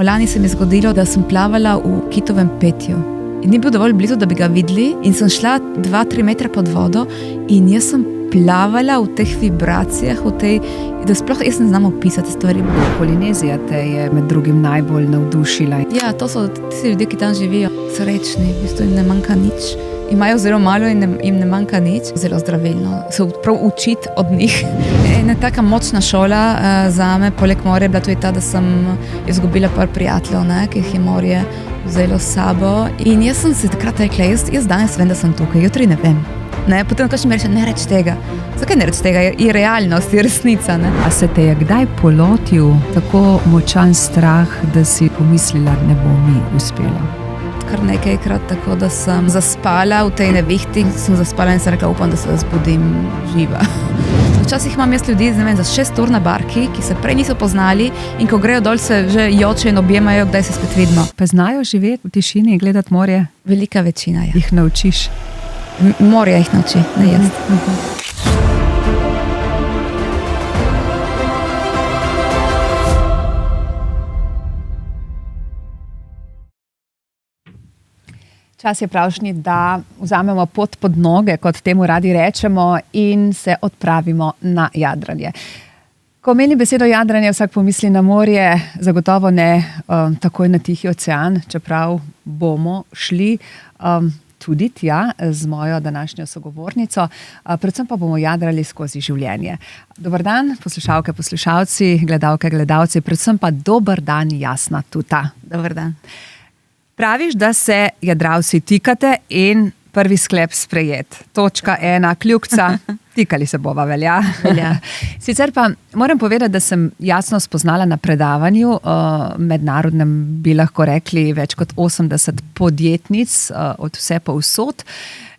Lani se mi je zgodilo, da sem plavala v kitovem petju. In ni bil dovolj blizu, da bi ga videli, in sem šla 2-3 metre pod vodo in jaz sem plavala v teh vibracijah, da sploh jaz ne znam opisati stvari. Polinezija te je med drugim najbolj navdušila. Ja, to so tisti ljudje, ki tam živijo, srečni, v bistvu jim ne manjka nič. Imajo zelo malo in jim ne manjka nič. Zelo zdravilno se prav učiti od njih. Ena taka močna šola zame, poleg morja, je bila tudi ta, da sem izgubila par prijateljev, ki jih je morje vzelo s sabo. In jaz sem si takrat rekla, jaz danes vem, da sem tukaj, jutri ne vem. Potem kažem mi reče, ne reč tega. Zakaj ne reč tega? Je realnost, je resnica. A se te je kdaj polotil tako močan strah, da si pomislila, da ne bo mi uspela? Kar nekajkrat, tako da sem zaspala v tej nevihti, sem zaspala in sem rekla, upam, da se zbudim živa. Včasih imam jaz ljudi, ne vem, za 6 ur na barki, ki se prej niso poznali in ko grejo dol, se že joče in objemajo, kdaj se spet vidimo. Pa znajo živeti v tišini in gledati morje? Velika večina, ja. Jih naučiš? Morje jih nauči, ne jaz. Čas je pravšnji, da vzamemo pot pod noge, kot temu radi rečemo, in se odpravimo na jadranje. Ko meni besedo jadranje, vsak pomisli na morje, zagotovo ne takoj na Tihi ocean, čeprav bomo šli tudi tja z mojo današnjo sogovornico, predvsem pa bomo jadrali skozi življenje. Dober dan, poslušalke, poslušalci, gledalke, gledalci, predvsem pa dober dan, Jasna Tuta. Dober dan. Praviš, da se jadralci tikate in prvi sklep sprejet. Točka 1, kljukca, tikali se bova, velja. Sicer pa moram povedati, da sem Jasno spoznala na predavanju, mednarodnem bi lahko rekli več kot 80 podjetnic od vse povsod.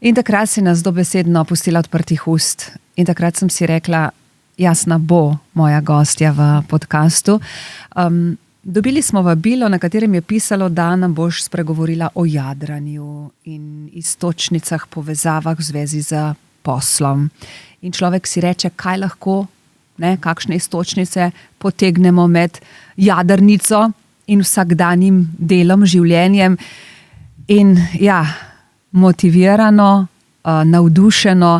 In takrat si nas dobesedno pustila odprtih ust. In takrat sem si rekla, Jasna bo moja gostja v podcastu. Dobili smo vabilo, na katerem je pisalo, da nam boš spregovorila o jadranju in iztočnicah, povezavah v zvezi z poslom. In človek si reče, kaj lahko, kakšne iztočnice potegnemo med jadrnico in vsakdanjim delom, življenjem. In ja, motivirano, navdušeno,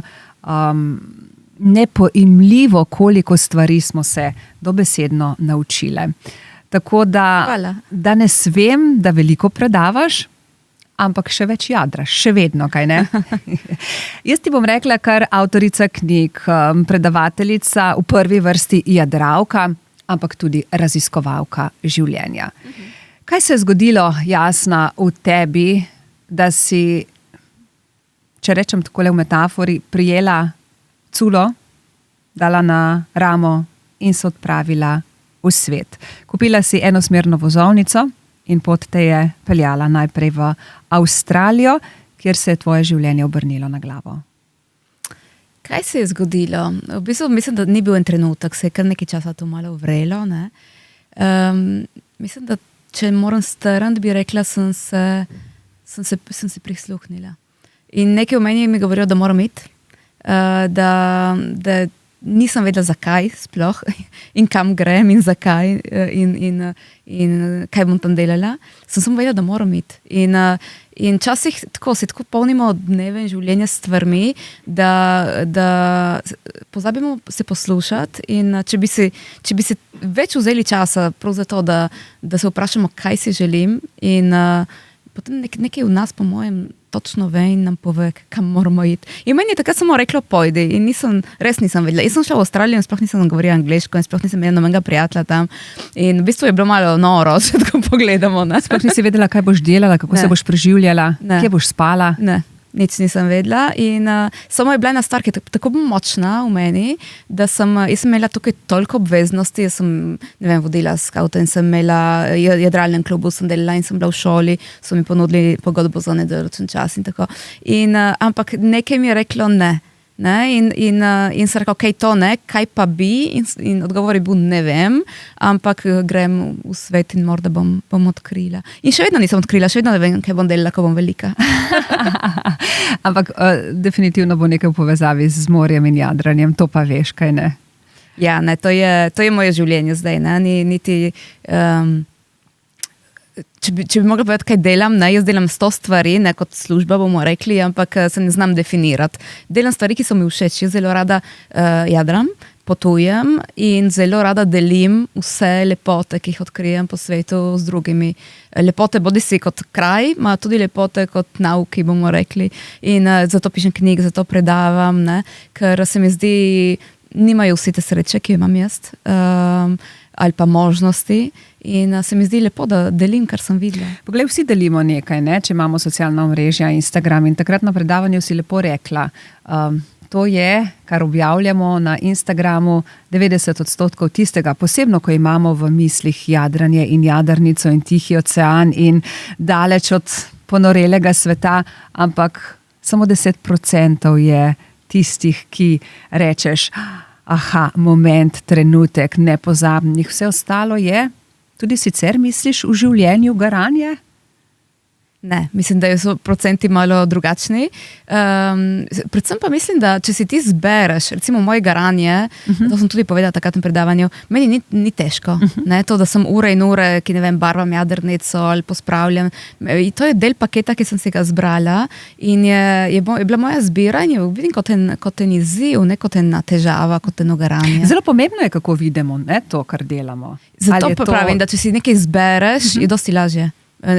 nepojmljivo, koliko stvari smo se dobesedno naučile. Tako da danes vem, da veliko predavaš, ampak še več jadraš, še vedno, kaj ne? Jaz ti bom rekla kar avtorica knjig, predavateljica, v prvi vrsti jadralka, ampak tudi raziskovalka življenja. Kaj se je zgodilo, Jasna, v tebi, da si, če rečem takole v metafori, prijela culo, dala na ramo in se odpravila v svet. Kupila si enosmerno vozovnico in pot te je peljala najprej v Avstralijo, kjer se je tvoje življenje obrnilo na glavo. Kaj se je zgodilo? V bistvu mislim, da ni bil en trenutek, se je kar nekaj časa to malo vrelo. Mislim, da če moram strniti, bi rekla, sem se prisluhnila. In nekaj v meni mi govorijo, da moram iti, da nisem vedela, zakaj sploh in kam grem in zakaj in kaj bom tam delala. Sem vedela, da moram iti. In časih se tako polnimo dneve in življenja s stvarmi, da pozabimo se poslušati in če bi si več vzeli časa prav za to, da se vprašamo, kaj si želim in potem nekaj v nas, po mojem, točno ve in nam pove, kam moramo iti. In meni je takrat samo reklo, pojdi. In res nisem vedela. Jaz sem šla v Avstralijo in sploh nisem govorila angleško in sploh nisem imela nobenega prijatelja tam. In v bistvu je bilo malo noro, če tako pogledamo. Sploh nisi vedela, kaj boš delala, kako se boš preživljala, kje boš spala. Ne. Nič nisem vedela in samo je bila ena stvar, ki je tako močna v meni, da sem imela tukaj toliko obveznosti, jaz sem, vodila skavte in sem imela jadralnem klubu, sem delala in sem bila v šoli, so mi ponudili pogodbo za nedoločen čas in tako. Ampak nekaj mi je reklo ne. In sem rekla, ok, to ne, kaj pa bi? In odgovor je bil, ne vem, ampak grem v svet in morda bom odkrila. In še vedno nisem odkrila, še vedno ne vem, kaj bom delala, ko bom velika. Ampak definitivno bo nekaj v povezavi z morjem in jadranjem, to pa veš, kaj ne? Ja, ne, to je moje življenje zdaj, ne, niti če bi mogla povedati, kaj delam, ne, jaz delam 100 stvari, ne kot služba, bomo rekli, ampak se ne znam definirati. Delam stvari, ki so mi všeč. Jaz zelo rada jadram, potujem in zelo rada delim vse lepote, ki jih odkrijem po svetu z drugimi. Lepote bodi si kot kraj, ima tudi lepote kot nauki, bomo rekli. In zato pišem knjige, zato predavam, ne, ker se mi zdi, nimajo vsi te sreče, ki jo imam jaz, ali pa možnosti. In se mi zdi lepo, da delim, kar sem videla. Poglej, vsi delimo nekaj, ne? Če imamo socialna omrežja, Instagram, in takrat na predavanju si lepo rekla, to je, kar objavljamo na Instagramu, 90% tistega, posebno, ko imamo v mislih jadranje in jadrnico in Tihi ocean in daleč od ponorelega sveta, ampak samo 10% je tistih, ki rečeš, aha, moment, trenutek, nepozabnih, vse ostalo je. Tudi sicer misliš v življenju garanje? Ne, mislim, da so procenti malo drugačni. Predvsem pa mislim, da če si ti zbereš, recimo moje garanje, to sem tudi povedala takrat na predavanju, meni ni težko. Ne, to, da sem ure in ure, ki ne vem, barvam jadrnico ali pospravljam. To je del paketa, ki sem si ga zbrala in je bila moja zbira in jo vidim kot en izziv, ne kot ena težava, kot eno garanje. Zelo pomembno je, kako vidimo, ne, to, kar delamo. Zato pa pravim, da če si nekaj zbereš, je dosti lažje.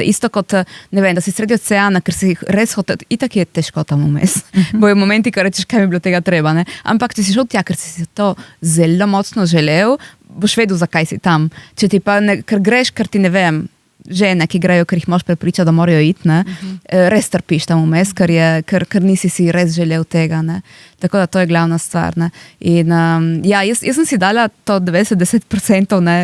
Isto kot, ne vem, da si sredi oceana, ker si res hotel, itak je težko tam vmes. Bojo momenti, ko rečeš, kaj mi bilo tega treba, ne? Ampak če si šel tja, ker si to zelo močno želel, boš vedel, zakaj si tam. Če ti pa, ker greš, ker ti ne vem, žene, ki grejo, ker jih moš prepričati, da morajo iti, ne? Res trpiš tam vmes, ker nisi si res želel tega, ne? Tako da to je glavna stvar, ne? In ja, jaz sem si dala to 90%, ne?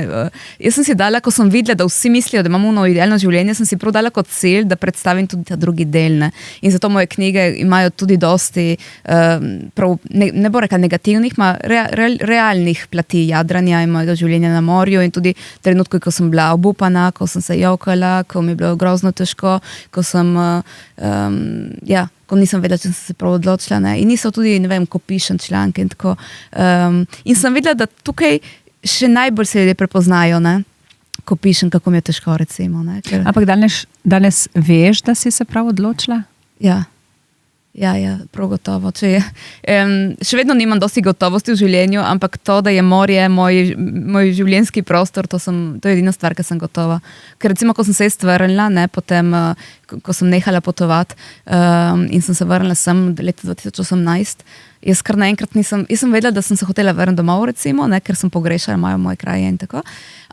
Jaz sem si dala, ko sem videla, da vsi mislijo, da imamo idealno življenje, sem si prav dala kot cilj, da predstavim tudi ta drugi del, ne? In zato moje knjige imajo tudi dosti, ne bo rekla negativnih, realnih plati jadranja in mojega življenja na morju in tudi trenutku, ko sem bila obupana, ko sem se jokala, ko mi je bilo grozno težko, ko sem, ko nisem vedela, če sem se prav odločila, ne? In niso tudi, ne vem, ko pišem članke in tako. In sem videla, da tukaj še najbolj se ljudje prepoznajo, ne? Ko pišem, kako mi je težko, recimo. Ne? Ampak danes veš, da si se prav odločila? Ja, prav gotovo. Še vedno nimam dosti gotovosti v življenju, ampak to, da je morje moj življenjski prostor, to je edina stvar, ki sem gotova. Ker recimo, ko sem se vrnila, ne, potem, ko sem nehala potovati in sem se vrnila sem leta 2018, jaz kar naenkrat jaz sem vedela, da sem se hotela vrniti domov, recimo, ne, ker sem pogrešala moje kraje in tako.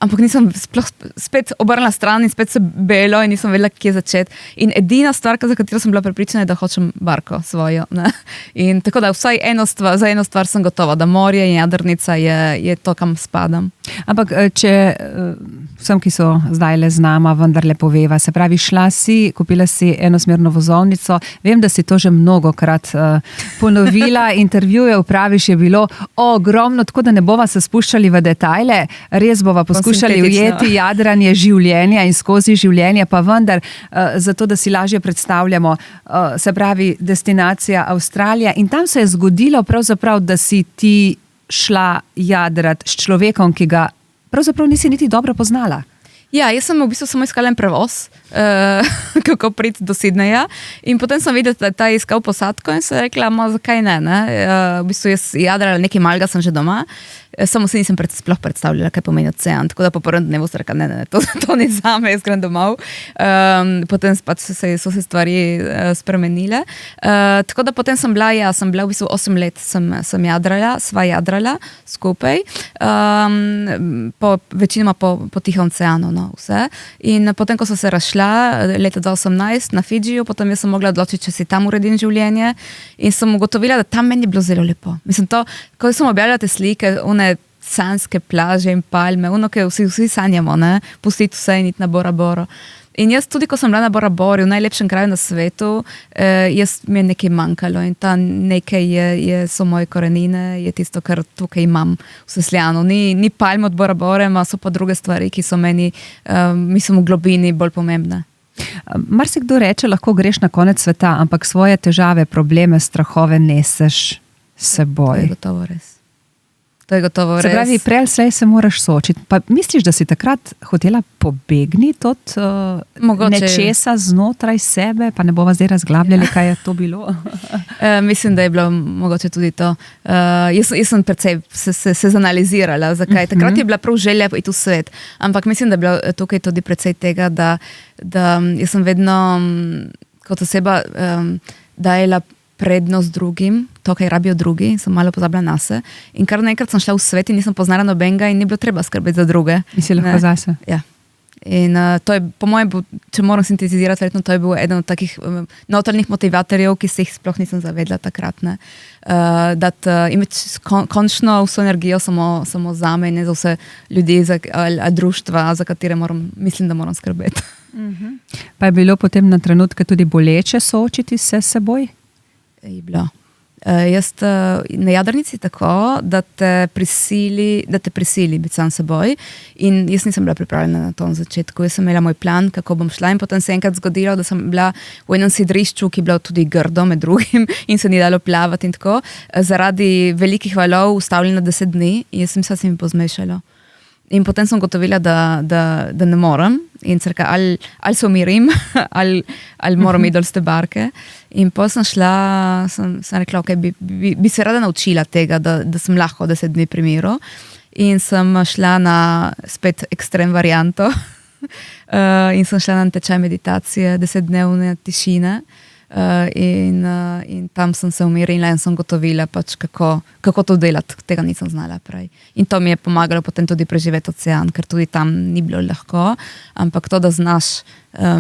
Ampak nisem sploh spet obrnila stran in spet se belo in nisem vedela, kje začeti. In edina stvar, za katero sem bila prepričana, je, da hočem barko svojo. Ne? In tako da vsaj za eno stvar sem gotova, da morje in jadrnica je to, kam spadam. Ampak če vsem, ki so zdaj le z nama, vendarle poveva, se pravi, šla si, kupila si enosmerno vozovnico, vem, da si to že mnogokrat ponovila, intervjujev praviš je bilo ogromno, tako da ne bova se spuščali v detajle, res bova poskušali ujeti jadranje življenja in skozi življenje, pa vendar, zato, da si lažje predstavljamo, se pravi, destinacija Avstralija in tam se je zgodilo pravzaprav, da si ti šla jadrat s človekom, ki ga pravzaprav nisi niti dobro poznala. Ja, jaz sem v bistvu samo iskala en prevoz, kako priti do Sydneyja in potem sem videla, da je ta iskal posadko in sem rekla, zakaj ne? V bistvu jaz jadrala nekaj malega, sem že doma, samo se nisem sploh predstavljala, kaj pomeni ocean, tako da po prvem dnevu sem rekla, ne, to ni zame, jaz grem domov. Potem pač so se stvari spremenile. Tako da potem sem bila v bistvu 8 let sem jadrala, sva jadrala skupaj, večinoma po Tihem oceanu, no, vse. In potem, ko so se razšla leta 2018 na Fidžiju, potem jaz sem mogla odločiti, če si tam uredim življenje in sem ugotovila, da tam meni je bilo zelo lepo. Mislim, ko sem objavila te slike, sanske plaže in palme, ki vsi sanjamo, ne, pustiti vse in iti na Bora Boro. In jaz tudi, ko sem bila na Bora Bori, v najlepšem kraju na svetu, mi je nekaj manjkalo in ta nekaj so moje korenine, je tisto, kar tukaj imam v Sesljanu. Ni palme od Bora Bore, so pa druge stvari, ki so meni, mislim, v globini bolj pomembne. Marsikdo reče, lahko greš na konec sveta, ampak svoje težave, probleme, strahove neseš s seboj. To je gotovo res. To je gotovo res. Se pravi, prej ali slej se moraš soočiti. Pa misliš, da si takrat hotela pobegniti od nečesa znotraj sebe, pa ne bova zdaj razglabljali, kaj je to bilo? Mislim, da je bilo mogoče tudi to. Jaz sem precej se zanalizirala, zakaj. Takrat je bila prav želja iti v svet, ampak mislim, da je bilo tukaj tudi precej tega, da jaz sem vedno kot oseba dajala prednost drugim, to, kaj rabijo drugi, sem malo pozabila na se. In kar naenkrat sem šla v svet in nisem poznala nobenega in ni bilo treba skrbeti za druge. In si lahko zase. Ja. In to je, po mojem, če moram sintetizirati, verjetno to je bil eden od takih notranjih motivatorjev, ki se jih sploh nisem zavedla takrat. Imeti končno vso energijo samo zame in ne za vse ljudi ali društva, za katere mislim, da moram skrbeti. Pa je bilo potem na trenutke tudi boleče soočiti se s seboj? Je bilo. Jaz na jadrnici tako, da te prisili biti sam seboj in jaz nisem bila pripravljena na to na začetku. Jaz sem imela moj plan, kako bom šla in potem se enkrat zgodilo, da sem bila v enem sidrišču, ki je bilo tudi grdo med drugim in se ni dalo plavati in tako. Zaradi velikih valov ustavljena 10 dni in jaz sem se mi pozmešalo. In potem sem gotovila, da ne morem in crka, ali se umirim, ali moram iti dol z te barke. In potem sem šla, sem rekla, ok, bi se rada naučila tega, da sem lahko 10 dni pri miru. In sem šla na spet ekstrem varianto in sem šla na tečaj meditacije, 10-dnevne tišine. In tam sem se umirila in sem gotovila, pač kako to delati. Tega nisem znala prej. In to mi je pomagalo potem tudi preživeti ocean, ker tudi tam ni bilo lahko, ampak to, da znaš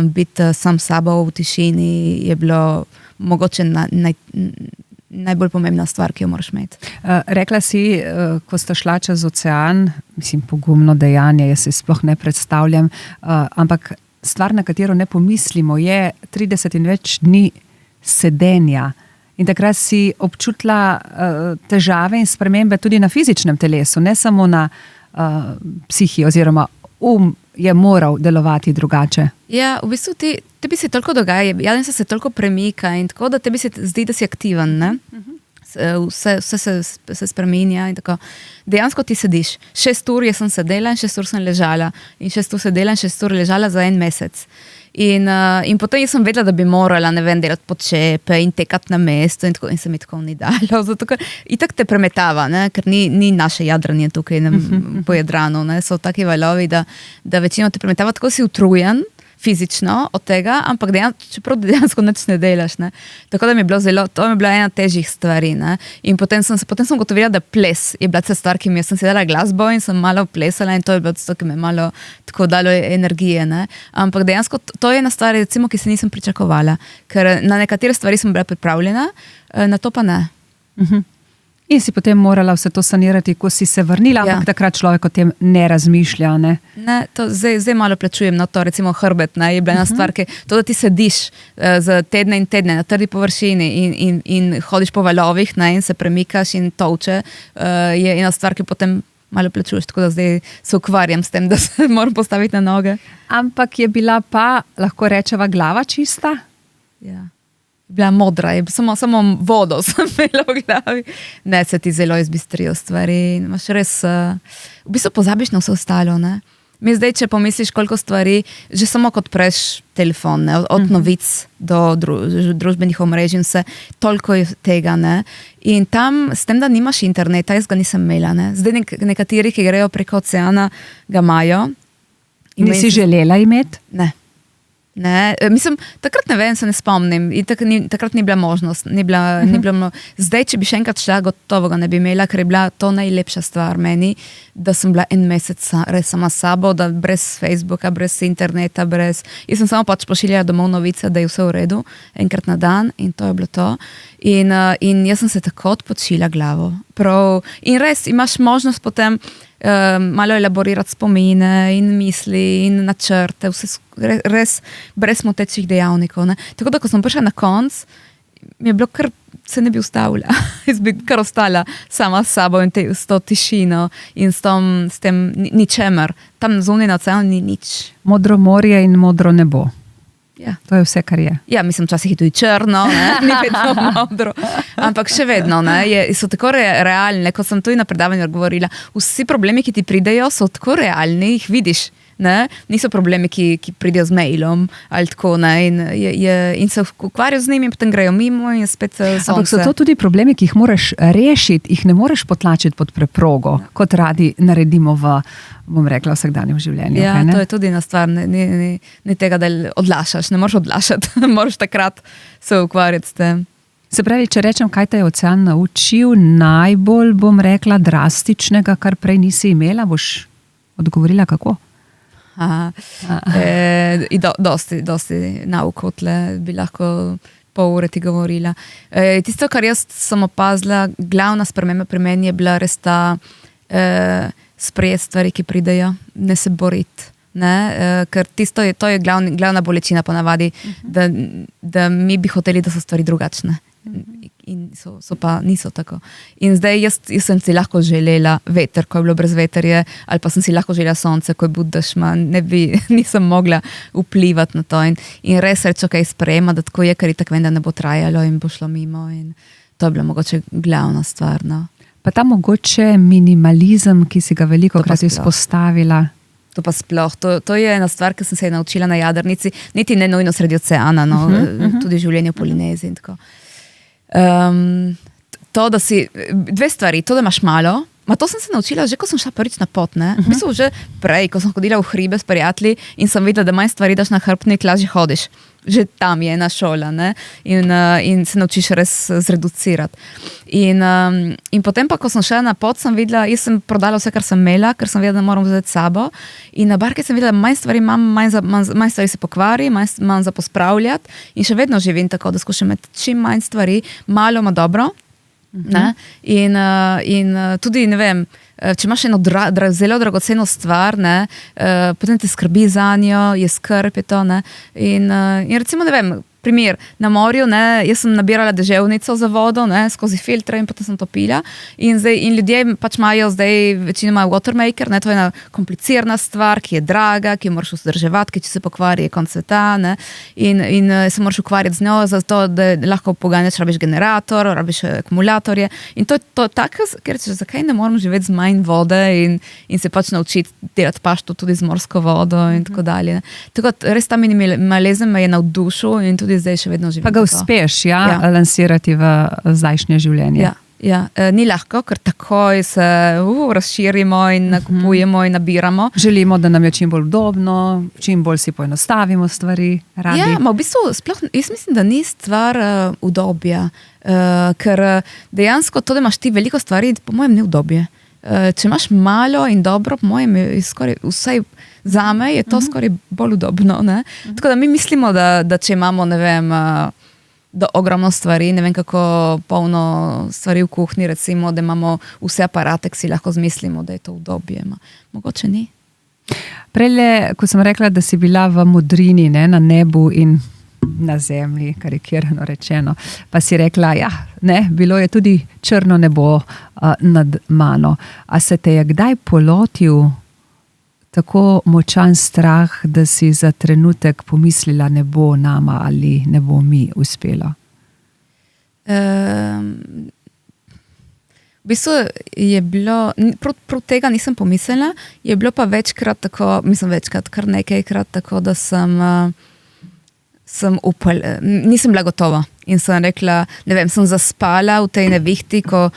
biti sam sabo v tišini, je bilo mogoče najbolj pomembna stvar, ki jo moraš imeti. Rekla si, ko sta šla čez ocean, mislim, pogumno dejanje, jaz se sploh ne predstavljam, ampak stvar, na katero ne pomislimo, je 30 in več dni sedenja. In takrat si občutila težave in spremembe tudi na fizičnem telesu, ne samo na psihi oziroma je moral delovati drugače. Ja, v bistvu tebi se toliko dogaja, jadnica se toliko premika in tako, da tebi se zdi, da si aktiven, ne? Vse se spreminja in tako. Dejansko ti sediš. 6 ur jaz sem sedela in 6 ur sem ležala. In 6 ur sedela in 6 ur ležala za 1 mesec. In potem jaz sem vedela, da bi morala, ne vem, delati počepe in tekati na mesto in se mi tako ni dalo. Zato, ker itak te premetava, ne? Ker ni naše jadranje tukaj po Jadranu. Ne? So taki valovi, da večino te premetava, tako si utrujen fizično od tega, ampak čeprav dejansko nič ne delaš. Ne? Tako da mi je bilo to mi je bila ena težjih stvari. Ne? In potem sem gotovila, da ples je bila ta stvar, ki sem si dala glasbo in sem malo plesala in to je bilo to, ki me malo tako dalo energije. Ne? Ampak dejansko to je ena stvar, recimo, ki se nisem pričakovala, ker na nekatere stvari sem bila pripravljena, na to pa ne. In si potem morala vse to sanirati, ko si se vrnila, ampak takrat človek o tem ne razmišlja. Ne, to zdaj malo plačujem na to, recimo hrbet, ne, je bila ena stvar, to, da ti sediš za tedne in tedne na trdi površini in hodiš po valovih, ne, in se premikaš in tolče, je ena stvar, ki potem malo plačuješ, tako da zdaj se ukvarjam s tem, da se moram postaviti na noge. Ampak je bila pa, lahko rečeva, glava čista? Ja. Bila modra, samo vodo sem imela v glavi. Ne, se ti zelo izbistrijo stvari. Imaš res, v bistvu pozabiš na vse ostalo. Ne? Mi zdaj, če pomisliš, koliko stvari, že samo kot preš telefon, ne? Od novic do družbenih omrežij in vse, toliko je tega. Ne? In tam, s tem, da nimaš interneta, jaz ga nisem imela. Ne? Zdaj nekateri, ki grejo preko oceana, ga imajo. Nisi želela imeti? Ne. Ne, mislim, takrat ne vem, se ne spomnim in takrat ni bila možnost, ni bila zdaj, če bi še enkrat šla, gotovo ga ne bi imela, ker je bila to najlepša stvar meni, da sem bila 1 mesec res sama s sabo, da brez Facebooka, brez interneta, jaz sem samo pač pošiljala domov novice, da je vse v redu, enkrat na dan in to je bilo to. In jaz sem se tako odpočila glavo. In res imaš možnost potem malo elaborirati spomine in misli in načrte, vse res brez motečih dejavnikov. Ne? Tako da, ko sem prišla na konc, mi je bilo kar, se ne bi ustavila. Jaz bi kar ostala sama s sabo in s to tišino in s tem ničemer. Tam zunaj na oceanu ni nič. Modro morje in modro nebo. Ja. To je vse, kar je. Ja, mislim, včasih je tudi črno, ne? Ni vedno modro, ampak še vedno, ne? So tako realne, kot sem tudi na predavanju govorila, vsi problemi, ki ti pridejo, so tako realni, jih vidiš. Ne? Niso problemi, ki pridejo z mailom ali tako, ne? In se ukvarjajo z njimi, potem grejo mimo in spet sonce. Ampak so to tudi problemi, ki jih moraš rešiti, jih ne moreš potlačiti pod preprogo, kot radi naredimo v, bom rekla, vsakdanjem življenju. Ja, to je tudi ena stvar, ni tega, da odlašaš, ne moreš odlašati, moraš takrat se ukvarjati s tem. Se pravi, če rečem, kaj te je ocean naučil, najbolj, bom rekla, drastičnega, kar prej nisi imela, boš odgovorila kako? Dosti naukotle bi lahko pol ure ti govorila. Tisto, kar jaz sem opazila, glavna sprememba pri meni je bila res ta sprejeti stvari, ki pridejo, ne se boriti. Ker to je glavna bolečina ponavadi, da mi bi hoteli, da so stvari drugačne. In so pa niso tako. In zdaj jaz sem si lahko želela veter, ko je bilo brez veterje, ali pa sem si lahko želela sonce, ko je bil dež, nisem mogla vplivati na to. In res reči, kaj sprejema, da tako je, ker itak vem, da ne bo trajalo in bo šlo mimo. In to je bila mogoče glavna stvar. No. Pa ta mogoče minimalizem, ki si ga veliko krat izpostavila. To pa sploh. To je ena stvar, ki sem se je naučila na jadrnici, niti ne nujno sredi oceana, no, tudi življenje v Polineziji in tako. To, da si, dve stvari, to, da imaš malo, to sem se naučila že, ko sem šla prvič na pot, ne? V bistvu že prej, ko sem hodila v hribe s prijatelji in sem videla, da manj stvari daš na hrbtnik, lažje hodiš. Že tam je ena šola, ne? In se naučiš res zreducirati. In potem pa, ko sem šla na pot, sem videla, jaz sem prodala vse, kar sem imela, ker sem vedela, da moram vzeti sabo. In na barki sem videla, da manj stvari imam, manj stvari se pokvari, manj za pospravljati. In še vedno živim tako, da skušam imeti čim manj stvari, malo ima dobro. Ne? In tudi, ne vem, če imaš eno zelo dragoceno stvar, ne, potem te skrbi za njo, je skrb, je to, ne. In recimo, ne vem, primer, na morju, ne, jaz sem nabirala deževnico za vodo, ne, skozi filtre in potem sem to pila. In ljudje pač imajo zdaj, večino imajo watermaker, ne, to je ena komplicirana stvar, ki je draga, ki jo moraš vzdrževati, ki če se pokvari je konec sveta, ne. In se moraš ukvarjati z njo, zato da lahko poganjaš, rabiš generator, rabiš akumulatorje. In to je to tako, ker rečeš, zakaj ne moram živeti z manj vode in se pač naučiti delati pašto tudi z morsko vodo in tako dalje. Ne. Tako res ta minimalizem me je navdušil in tudi zdaj še vedno živim. Pa ga uspeš, lansirati v zdajšnje življenje. Ja. Ni lahko, ker takoj se razširimo in nakupujemo in nabiramo. Želimo, da nam je čim bolj udobno, čim bolj si poenostavimo stvari. Radi. Ja, v bistvu sploh, jaz mislim, da ni stvar udobja, ker dejansko to, da imaš ti veliko stvari, po mojem ni udobje. Če imaš malo in dobro, po mojem je skoraj vsaj zame je to skoraj bolj udobno. Ne? Tako da mi mislimo, da če imamo, ne vem, da ogromno stvari, ne vem kako polno stvari v kuhinji, recimo, da imamo vse aparate, ki si lahko zmislimo, da je to udobje. Mogoče ni. Prejle, ko sem rekla, da si bila v modrini, ne, na nebu in na zemlji, karikirano rečeno, pa si rekla, bilo je tudi črno nebo nad mano. A se te je kdaj polotil tako močan strah, da si za trenutek pomislila, ne bo nama ali ne bo mi uspelo? V bistvu je bilo, prav tega nisem pomislila, je bilo pa večkrat tako, kar nekajkrat tako, da sem nisem bila gotova in sem rekla, ne vem, sem zaspala v tej nevihti, ko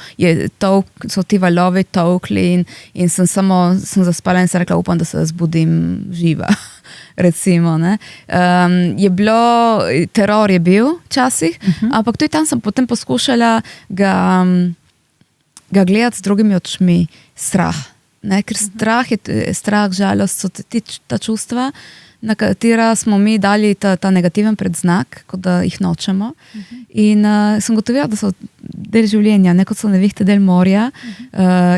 so ti valovi tolkli in sem zaspala in sem rekla, upam, da se zbudim živa, recimo, ne. Je bilo, teror je bil včasih, ampak tudi tam sem potem poskušala ga gledati z drugimi očmi, strah, ne, ker strah, žalost so ta čustva, na katera smo mi dali ta negativen predznak, kot da jih nočemo. In sem gotovila, da so del življenja, ne kot so nevihte del morja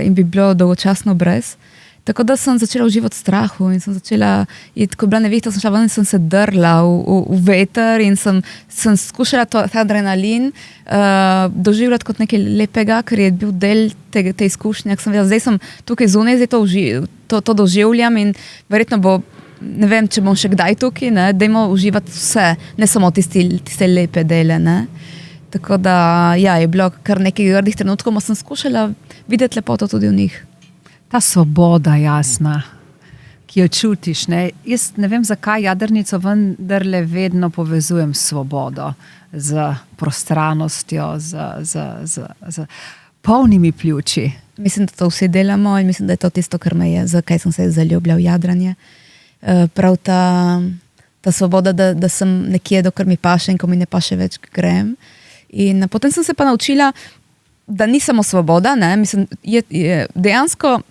in bi bilo dolgočasno brez. Tako da sem začela uživati strahu in sem začela, ko je bila nevihta, sem šla ven in sem se drla v veter in sem skušala ta adrenalin doživljati kot nekaj lepega, ker je bil del te izkušnje. Zdaj sem tukaj zunaj, zdaj to doživljam in verjetno bo ne vem, če bom še kdaj tukaj, ne, dajmo uživati vse, ne samo tiste lepe dele, ne. Tako da, ja, je bilo kar nekaj grdih trenutkov, ma sem skušala videti lepoto tudi v njih. Ta svoboda jasna, ki jo čutiš, ne? Jaz ne vem, zakaj jadrnico vendarle vedno povezujem s svobodo, z prostranostjo, z polnimi pljuči. Mislim, da to vsi delamo in mislim, da je to tisto, kar me je, zakaj sem se zaljubila v jadranje. Prav ta svoboda, da sem nekje, dokler mi paše in ko mi ne paše več, grem. In potem sem se pa naučila, da ni samo svoboda, ne? Mislim, je dejansko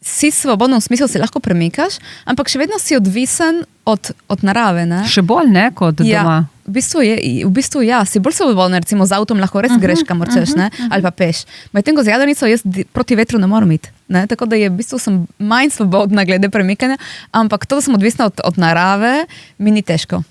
si svobodno v smislu, se lahko premikaš, ampak še vedno si odvisen od narave. Ne? Še bolj ne kot doma. V bistvu ja, si bolj svobodna, recimo z avtom lahko res greš, kamor češ, ne? Ali pa peš. Medtem ko z jadrnico jaz proti vetru ne morem iti. Ne? Tako da je v bistvu sem manj svobodna glede premikanja, ampak to, da sem odvisna od narave, mi ni težko.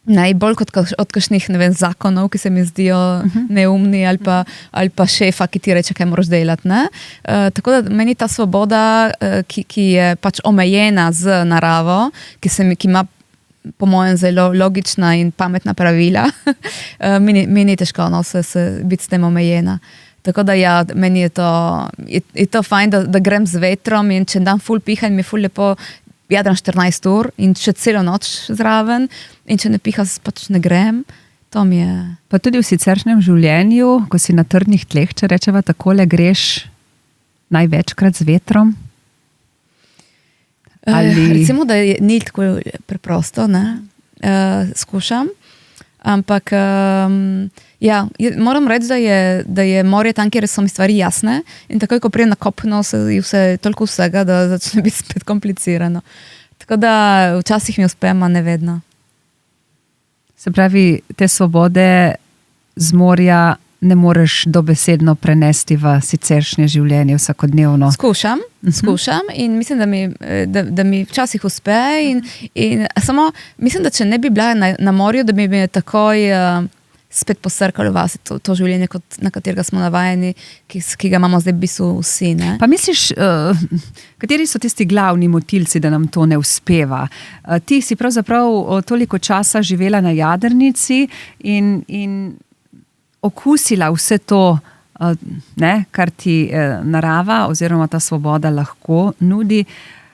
Najbolj kot od kakšnih, ne vem, zakonov, ki se mi zdijo neumni ali pa šefa, ki ti reče, kaj moraš delati. Ne? Tako da meni ta svoboda, ki je pač omejena z naravo, ki ima po mojem zelo logična in pametna pravila, mi ni težko biti s tem omejena. Tako da ja, meni je to fajn, da grem z vetrom in če dan ful piha in mi ful lepo jadram 14 ur in še celo noč zraven in če ne piha, pač ne grem. To mi je... Pa tudi v siceršnjem življenju, ko si na trdnih tleh, če rečeva takole, greš največkrat z vetrom? Recimo, da ni tako preprosto, ne? Skušam. Ampak ja, moram reči, da je morje tam, kjer so mi stvari jasne in takoj, ko prijem na kopno, je vse toliko vsega, da začne biti spet komplicirano. Tako da včasih mi uspe, a ne vedno. Se pravi, te svobode z morja ne moreš dobesedno prenesti v siceršnje življenje vsakodnevno. Skušam in mislim, da mi včasih uspe in samo mislim, da če ne bi bila na morju, da bi me takoj spet posrkalo vase to življenje, na katerega smo navajeni, ki ga imamo zdaj v bistvu vsi. Ne? Pa misliš, kateri so tisti glavni motilci, da nam to ne uspeva? Ti si pravzaprav toliko časa živela na jadrnici in okusila vse to, kar ti narava oziroma ta svoboda lahko nudi.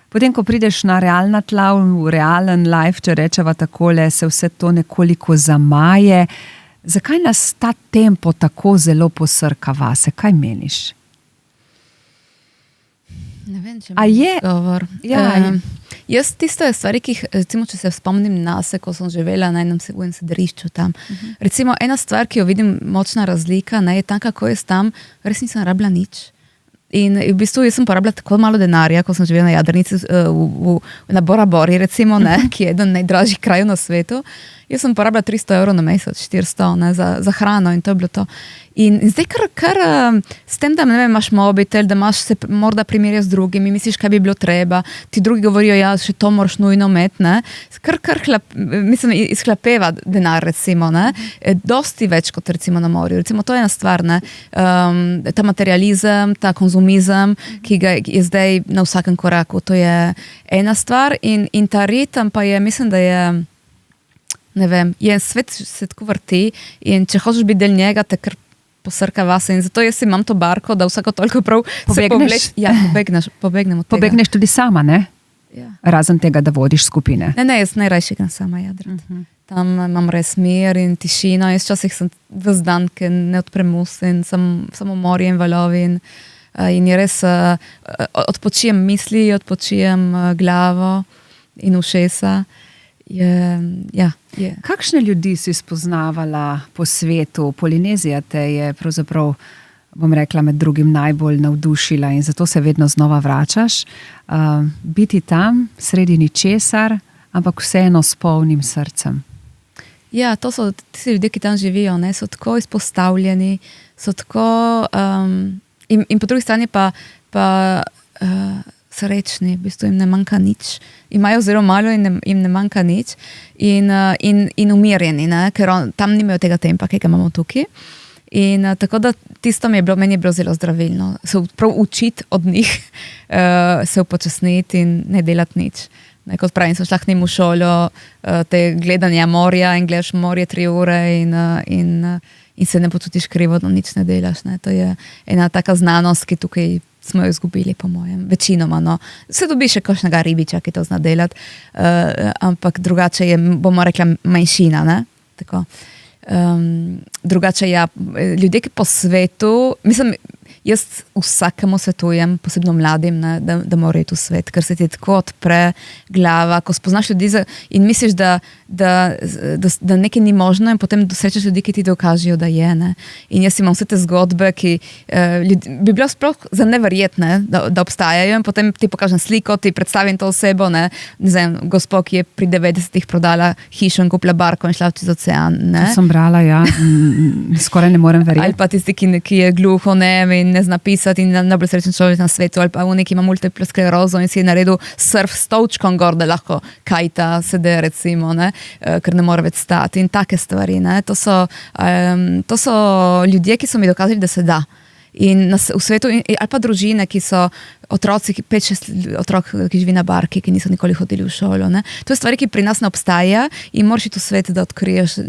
Potem, ko prideš na realna tla, v realen life, če rečeva takole, se vse to nekoliko zamaje. Zakaj nas ta tempo tako zelo posrka vase? Kaj meniš? Ne vem, če mi govor. Ja, jaz tiste stvari, ki jih, recimo, če se spomnim nase, ko sem živela na enem sedrišču tam. Recimo, ena stvar, ki jo vidim, močna razlika, ne, je tam, kako jaz tam, res nisem rabila nič. In v bistvu jaz sem porabila tako malo denarja, ko sem živela na jadrnici na Bora Bori, recimo, ne, ki je eden najdražjih krajev na svetu. Jaz sem porabila 300 evrov na mesec, 400, ne, za hrano in to je bilo to. In zdaj kar s tem, da ne vem, imaš mobitel, da imaš se morda primerja z drugimi, misliš, kaj bi bilo treba, ti drugi govorijo, ja, še to moraš nujno imeti, ne, mislim, izhlapeva denar, recimo, ne, dosti več kot recimo na morju. Recimo, to je ena stvar, ne, ta materializem, ta konzumizem, ki ga je zdaj na vsakem koraku, to je ena stvar in ta ritem pa je, mislim, da je, ne vem, svet se tako vrti in če hočeš biti del njega, te kar posrka vase in zato jaz imam to barko, da vsako toliko prav pobegneš. Ja, pobegnem od tega. Pobegneš tudi sama, ne? Ja. Razen tega, da vodiš skupine. Ne, jaz najrajši grem sama jadrati. Tam imam res mir in tišino, jaz včasih sem ves dan, ki ne odprem ust in samo morje in valovi in je res, odpočijem misli, odpočijem glavo in ušesa. Kakšne ljudi si spoznavala po svetu? Polinezija te je pravzaprav, bom rekla, med drugim najbolj navdušila in zato se vedno znova vračaš. Biti tam, sredi ničesar, ampak vseeno s polnim srcem. Ja, to so tisti ljudje, ki tam živijo, ne, so tako izpostavljeni, so tako in po drugi strani pa srečni, v bistvu jim ne manjka nič. Imajo zelo malo in jim ne manjka nič. In umirjeni, ne? Ker tam nimajo tega tempa, ki ga imamo tukaj. In tako da tisto meni je bilo zelo zdravilno. Se prav učiti od njih, se upočasniti in ne delati nič. Ne, kot pravim, sem šla k njim v šolo, te gledanja morja in gledaš morje 3 ure in se ne počutiš krivo, da nič ne delaš. Ne. To je ena taka znanost, ki tukaj smo jo izgubili, po mojem, večinoma. No. Se dobi še kakšnega ribiča, ki to zna delati, ampak drugače je, bomo rekla, manjšina. Ne. Tako. Drugače, ja, ljudje, ki po svetu, mislim, jaz vsakemu svetujem, posebno mladim, ne, da morajo iti v svet, ker se ti tako odpre glava, ko spoznaš ljudi in misliš, da nekaj ni možno in potem dosrečaš ljudi, ki ti dokažejo, da je. Ne. In jaz imam vse te zgodbe, ki bi bilo sploh za neverjetne, da obstajajo in potem ti pokažem sliko, ti predstavim to osebo, ne vem, gospo, ki je pri 90-ih prodala hišo in kupila barko in šla čez ocean. Ne. To sem brala, ja. Skoraj ne morem verjeti. Ali pa tisti, ki je gluho, in ne zna pisati in najbolj srečen človek na svetu, ali pa v neki ima multiplo sklerozo in si je naredil surf s stolčkom gor, da lahko kajta sede, recimo, ne, ker ne more več stati in take stvari. Ne. To so ljudje, ki so mi dokazali, da se da. In v svetu, ali pa družine, ki so otroci, 5-6 otrok, ki živi na barki, ki niso nikoli hodili v šolo. Ne. To je stvari, ki pri nas ne obstaja in moraš iti v svet, da odkriješ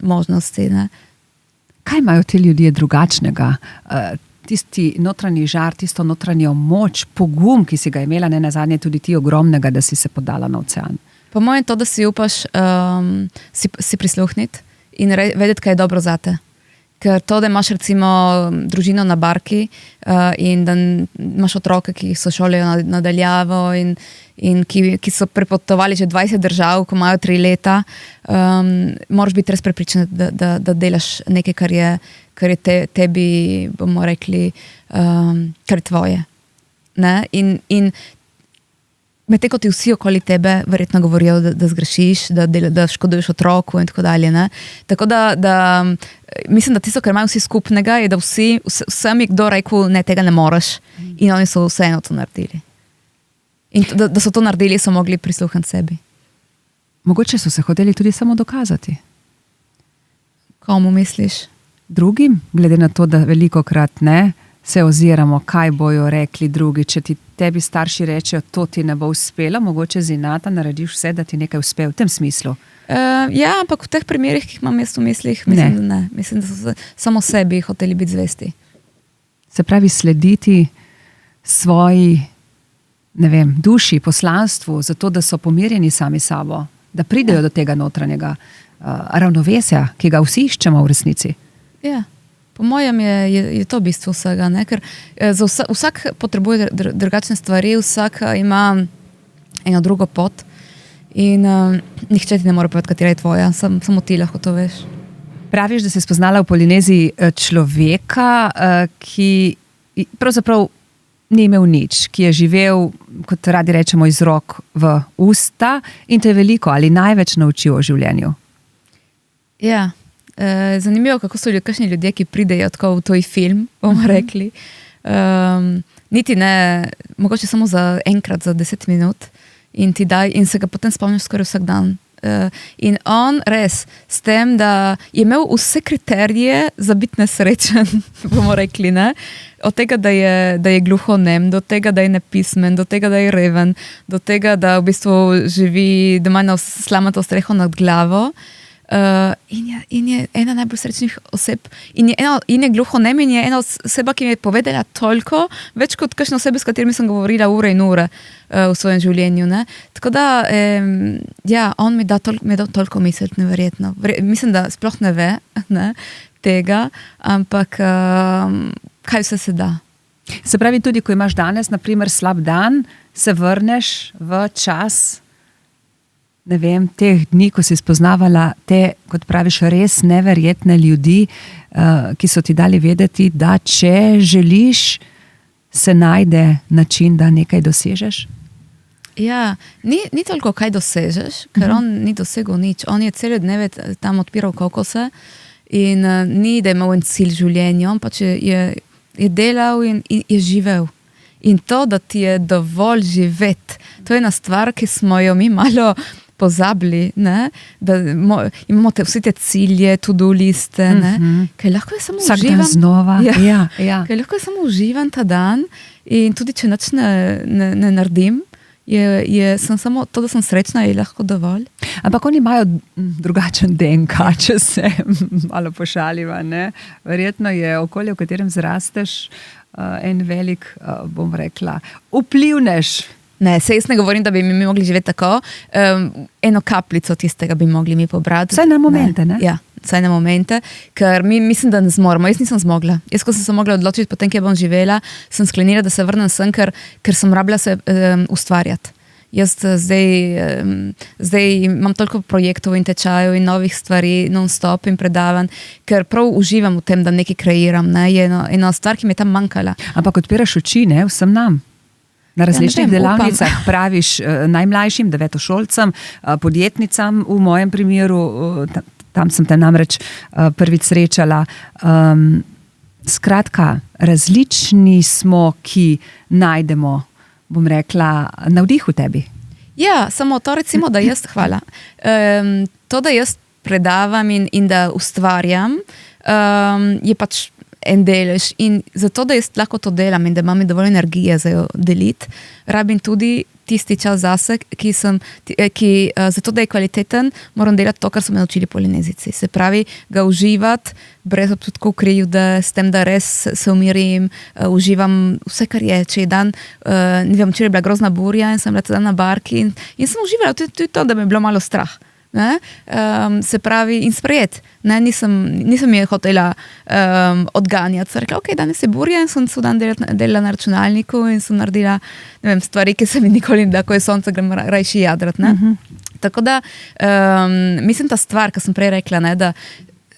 možnosti. Ne. Kaj imajo ti ljudje drugačnega? Tisti notranji žar, tisto notranjo moč, pogum, ki si ga imela, ne nazadnje tudi ti ogromnega, da si se podala na ocean. Po mojem to, da si upaš si prisluhniti in vedeti, kaj je dobro zate. Ker to, da imaš recimo družino na barki in da imaš otroke, ki so šolajo nadaljavo in ki so prepotovali že 20 držav, ko imajo 3 leta, moraš biti res prepričan, da delaš nekaj, kar je tebi, bomo rekli, kar je tvoje. Ne? In medtem ko ti vsi okoli tebe verjetno govorijo, da zgrešiš, da škoduješ otroku in tako dalje. Ne? Tako da mislim, da tisto, kar imajo vsi skupnega, je, da vsem je kdo rekel, ne, tega ne moreš. In oni so vseeno to naredili. In da so to naredili, so mogli prisluhniti sebi. Mogoče so se hoteli tudi samo dokazati. Komu misliš? Drugim, glede na to, da velikokrat ne, se oziramo, kaj bojo rekli drugi. Če ti tebi starši rečejo, to ti ne bo uspelo, mogoče z inata narediš vse, da ti nekaj uspe v tem smislu. Ja, ampak v teh primerih, ki jih imam jaz v mislih, mislim, da ne. Mislim, da so samo sebi hoteli biti zvesti. Se pravi, slediti svoji, ne vem, duši, poslanstvu, zato da so pomirjeni sami sabo, da pridejo do tega notranjega ravnovesja, ki ga vsi iščemo v resnici. Ja. Po mojem je to bistvo vsega, ne? Ker vsak potrebuje drugačne stvari, vsak ima eno drugo pot in nihče ti ne more povedati, katera je tvoja, samo ti lahko to veš. Praviš, da si spoznala v Polineziji človeka, ki pravzaprav ni imel nič, ki je živel, kot radi rečemo, iz rok v usta in te je veliko ali največ naučil o življenju. Ja. Zanimivo, kako so kakšni ljudje, ki pridejo tako v toj film, bomo rekli. Niti ne, mogoče samo za enkrat, za 10 minut in se ga potem spomniš skoraj vsak dan. In on res, s tem, da je imel vse kriterije za biti nesrečen, bomo rekli, ne? Od tega, da je gluhonem, do tega, da je nepismen, do tega, da je reven, do tega, da v bistvu živi, da ima slamato streho nad glavo. In je ena najbolj srečnih oseb in je gluhonem in je ena oseba, ki mi je povedala toliko, več kot kakšne osebe, s katerimi sem govorila ure in ure v svojem življenju. Ne? Tako da, ja, on mi je dal toliko misliti, neverjetno. Mislim, da sploh ne ve tega, ampak kaj vse se da. Se pravi, tudi ko imaš danes, na primer, slab dan, se vrneš v čas, ne vem, teh dni, ko si spoznavala te, kot praviš, res neverjetne ljudi, ki so ti dali vedeti, da če želiš, se najde način, da nekaj dosežeš? Ja, ni toliko, kaj dosežeš, ker on ni dosegel nič. On je cele dneve tam odpiral kokose in ni, da je imel en cilj življenja, on pač je delal in je živel. In to, da ti je dovolj živeti, to je ena stvar, ki smo jo mi malo pozabili, ne, da imamo vse te cilje, to-do liste, kaj lahko je samo vsak uživam. Dan znova. Ja. Kaj lahko je samo uživam ta dan in tudi, če nič ne naredim, sem samo to, da sem srečna, je lahko dovolj. Ampak oni imajo drugačen DNK, če se malo pošaliva, ne? Verjetno je okolje, v katerem zrasteš, en velik, bom rekla, vplivnež. Ne, se jaz ne govorim, da bi mi mogli živeti tako. Eno kapljico tistega bi mogli mi pobrati. Vsaj na momente, ne? Ja, vsaj na momente, ker mi mislim, da ne zmoremo. Jaz nisem zmogla. Jaz, ko sem se mogla odločiti potem, kje bom živela, sem sklenila, da se vrnem sem, ker sem rabila se ustvarjati. Jaz zdaj imam toliko projektov in tečajev in novih stvari, non-stop in predavanj, ker prav uživam v tem, da nekaj kreiram. Ne? Je ena stvar, ki mi je tam manjkala. Ampak odpiraš oči, ne, vsem nam. Na različnih delavnicah praviš najmlajšim, devetošolcem, podjetnicam, v mojem primeru, tam sem te namreč prvič srečala. Skratka, različni smo, ki najdemo, bom rekla, navdih v tebi. Ja, samo to recimo, da jaz, hvala, to, da jaz predavam in da ustvarjam, je pač en delež in zato, da jaz lahko to delam in da imam dovolj energije za jo deliti, rabim tudi tisti čas zase, zato, da je kvaliteten, moram delati to, kar so me naučili Polinezici. Se pravi, ga uživati, brez občutkov krivde, s tem, da res se umirim, uživam vse, kar je. Če je dan, ne vem, če je bila grozna burja in sem bila dan na barki in sem uživala tudi to, da me je bilo malo strah. Se pravi, in sprejet. Nisem je hotela odganjati. Sem rekla, ok, danes je burja in sem se dan delala na računalniku in sem naredila, ne vem, stvari, ki se mi nikoli ne da, ko je sonce, grem rajši jadrat. Tako da, mislim, ta stvar, ki sem prej rekla, da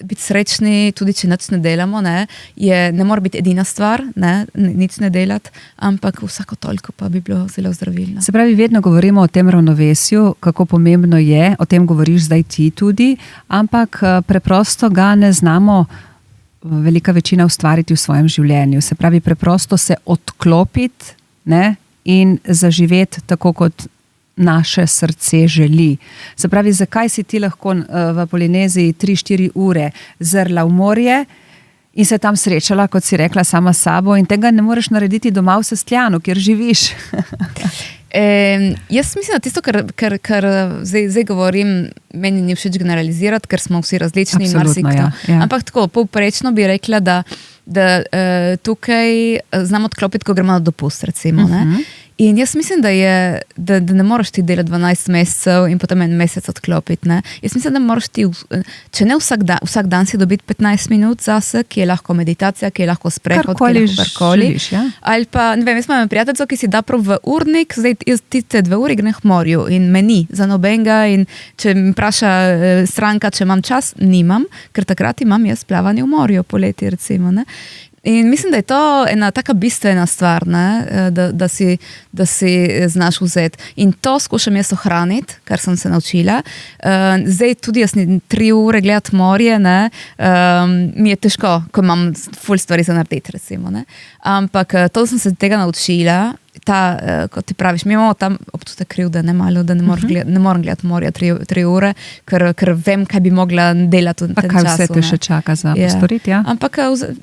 biti srečni, tudi če nič ne delamo, ne mora biti edina stvar, nič ne delati, ampak vsako toliko pa bi bilo zelo zdravilno. Se pravi, vedno govorimo o tem ravnovesju, kako pomembno je, o tem govoriš zdaj ti tudi, ampak preprosto ga ne znamo velika večina ustvariti v svojem življenju. Se pravi, preprosto se odklopiti, in zaživeti tako, kot naše srce želi. Se pravi, zakaj si ti lahko v Polineziji 3-4 ure zrla v morje in se tam srečala, kot si rekla, sama s sabo in tega ne moreš narediti doma v Sestljanu, kjer živiš? Jaz mislim, da tisto, kar zdaj govorim, meni ni všeč generalizirati, ker smo vsi različni. Absolutno, ja. Ampak tako, povprečno bi rekla, da tukaj znam odklopiti, ko gremo na dopust, recimo. In jaz mislim, da ne moraš ti delati 12 mesecev in potem en mesec odklopiti. Jaz mislim, da moraš ti, če ne vsak dan si dobiti 15 minut zase, ki je lahko meditacija, ki je lahko sprehod, ki je lahko karkoli. Ali pa, ne vem, jaz imam prijateljco, ki si da prav v urnik, zdaj jaz te 2 uri grem k morju in me ni za nobenega in če mi vpraša stranka, če imam čas, nimam, ker takrat imam jaz plavanje v morju poleti, recimo. In mislim, da je to ena taka bistvena stvar, da si znaš vzeti. In to skušam jaz ohraniti, kar sem se naučila. Zdaj tudi jaz 3 ure gledati morje, mi je težko, ko imam ful stvari za narediti, recimo. Ampak to sem se tega naučila. Kot ti praviš, mi imamo tam občutek krivde, ne morem gledati morja 3 ure, ker vem, kaj bi mogla delati v tem času. Pa kaj vse te še čaka za postoriti, ja? Ampak,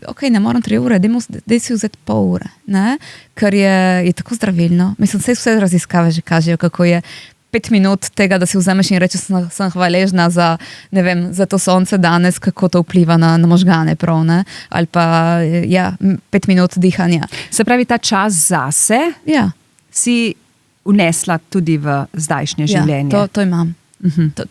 ok, ne morem 3 ure, daj si vzeti pol ure, ker je tako zdravilno. Mislim, vse raziskave že kažejo, kako je 5 minut tega, da si vzameš in rečeš, sem hvaležna za, ne vem, za to sonce danes, kako to vpliva na možgane prav, ali pa, 5 minut dihanja. Se pravi, ta čas zase si vnesla tudi v zdajšnje življenje. Ja, to imam.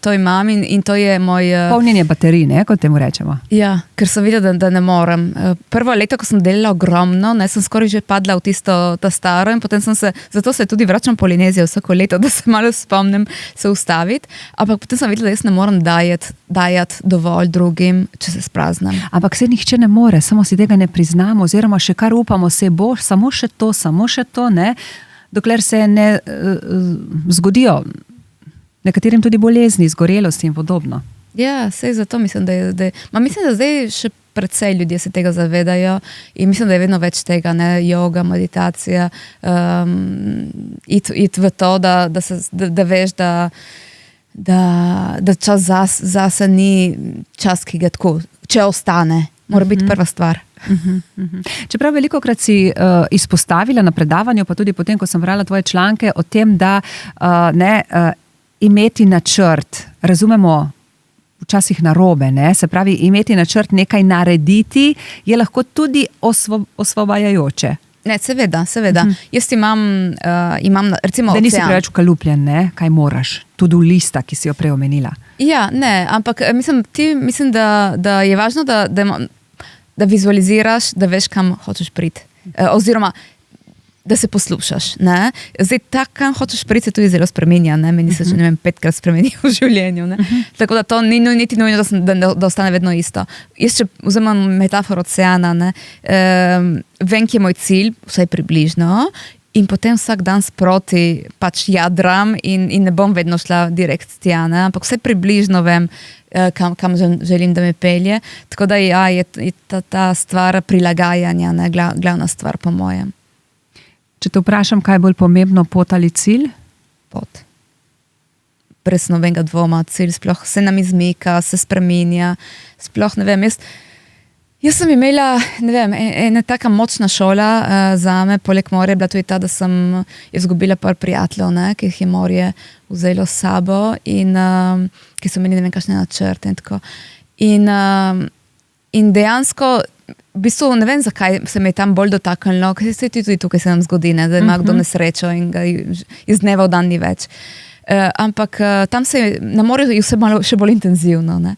To imam in to je moj... Polnjenje baterij, kot temu rečemo. Ja, ker sem videla, da ne morem. Prvo leto, ko sem delala ogromno, sem skoraj že padla v ta staro in potem zato se tudi vračam v Polinezijo vsako leto, da se malo spomnim se ustaviti, ampak potem sem videla, da jaz ne morem dajati dovolj drugim, če se spraznem. Ampak se nihče ne more, samo si tega ne priznamo, oziroma še kar upamo, se bo samo še to, dokler se ne zgodijo nekaterim tudi bolezni, zgorelosti in podobno. Ja, sej zato mislim, mislim, da zdaj še precej ljudje se tega zavedajo in mislim, da je vedno več tega, joga, meditacija, iti v to, da veš, da čas zase ni čas, ki ga tako, če ostane, mora biti prva stvar. Čeprav velikokrat si izpostavila na predavanju, pa tudi potem, ko sem brala tvoje članke o tem, da imeti načrt, razumemo včasih narobe, ne? Se pravi, imeti načrt, nekaj narediti, je lahko tudi osvobajajoče. Ne, seveda. Jaz imam recimo da nisi ocean. preveč ukalupljen, ne? Kaj moraš, tudi lista, ki si jo prej omenila. Ja, ne, ampak mislim, da je važno, da vizualiziraš, da veš, kam hočeš priti. Oziroma, da se poslušaš. Ne? Zdaj, tak, kam hočeš priti, se tudi zelo spremenja. Ne? Meni se že 5krat spremeni v življenju. Ne? Tako da to ni niti nujno, da ostane vedno isto. Jaz, če vzamem metaforo oceana, ne? Vem, ki je moj cilj, vsaj približno, in potem vsak dan sproti pač jadram in ne bom vedno šla direkt s tja, ne? Ampak vsaj približno vem, kam želim, da me pelje. Tako da je ta stvar prilagajanja, ne? Glavna stvar po mojem. Če te vprašam, kaj je bolj pomembno, pot ali cilj? Pot. Brez nobenega dvoma, cilj sploh se nam izmika, se spreminja. Sploh ne vem, jaz sem imela, ne vem, ena taka močna šola zame, poleg morja je bila tudi ta, da sem izgubila par prijateljev, ne, ki jih je morje vzelo s sabo in ki so imeli ne vem kakšne načrte in tako. In dejansko v bistvu ne vem, zakaj se me je tam bolj dotaknilo, ker se tudi tukaj se nam zgodi, ne, da ima kdo nesrečo in ga iz dneva v dan ni več. Ampak tam na morju je vse malo še bolj intenzivno. Ne.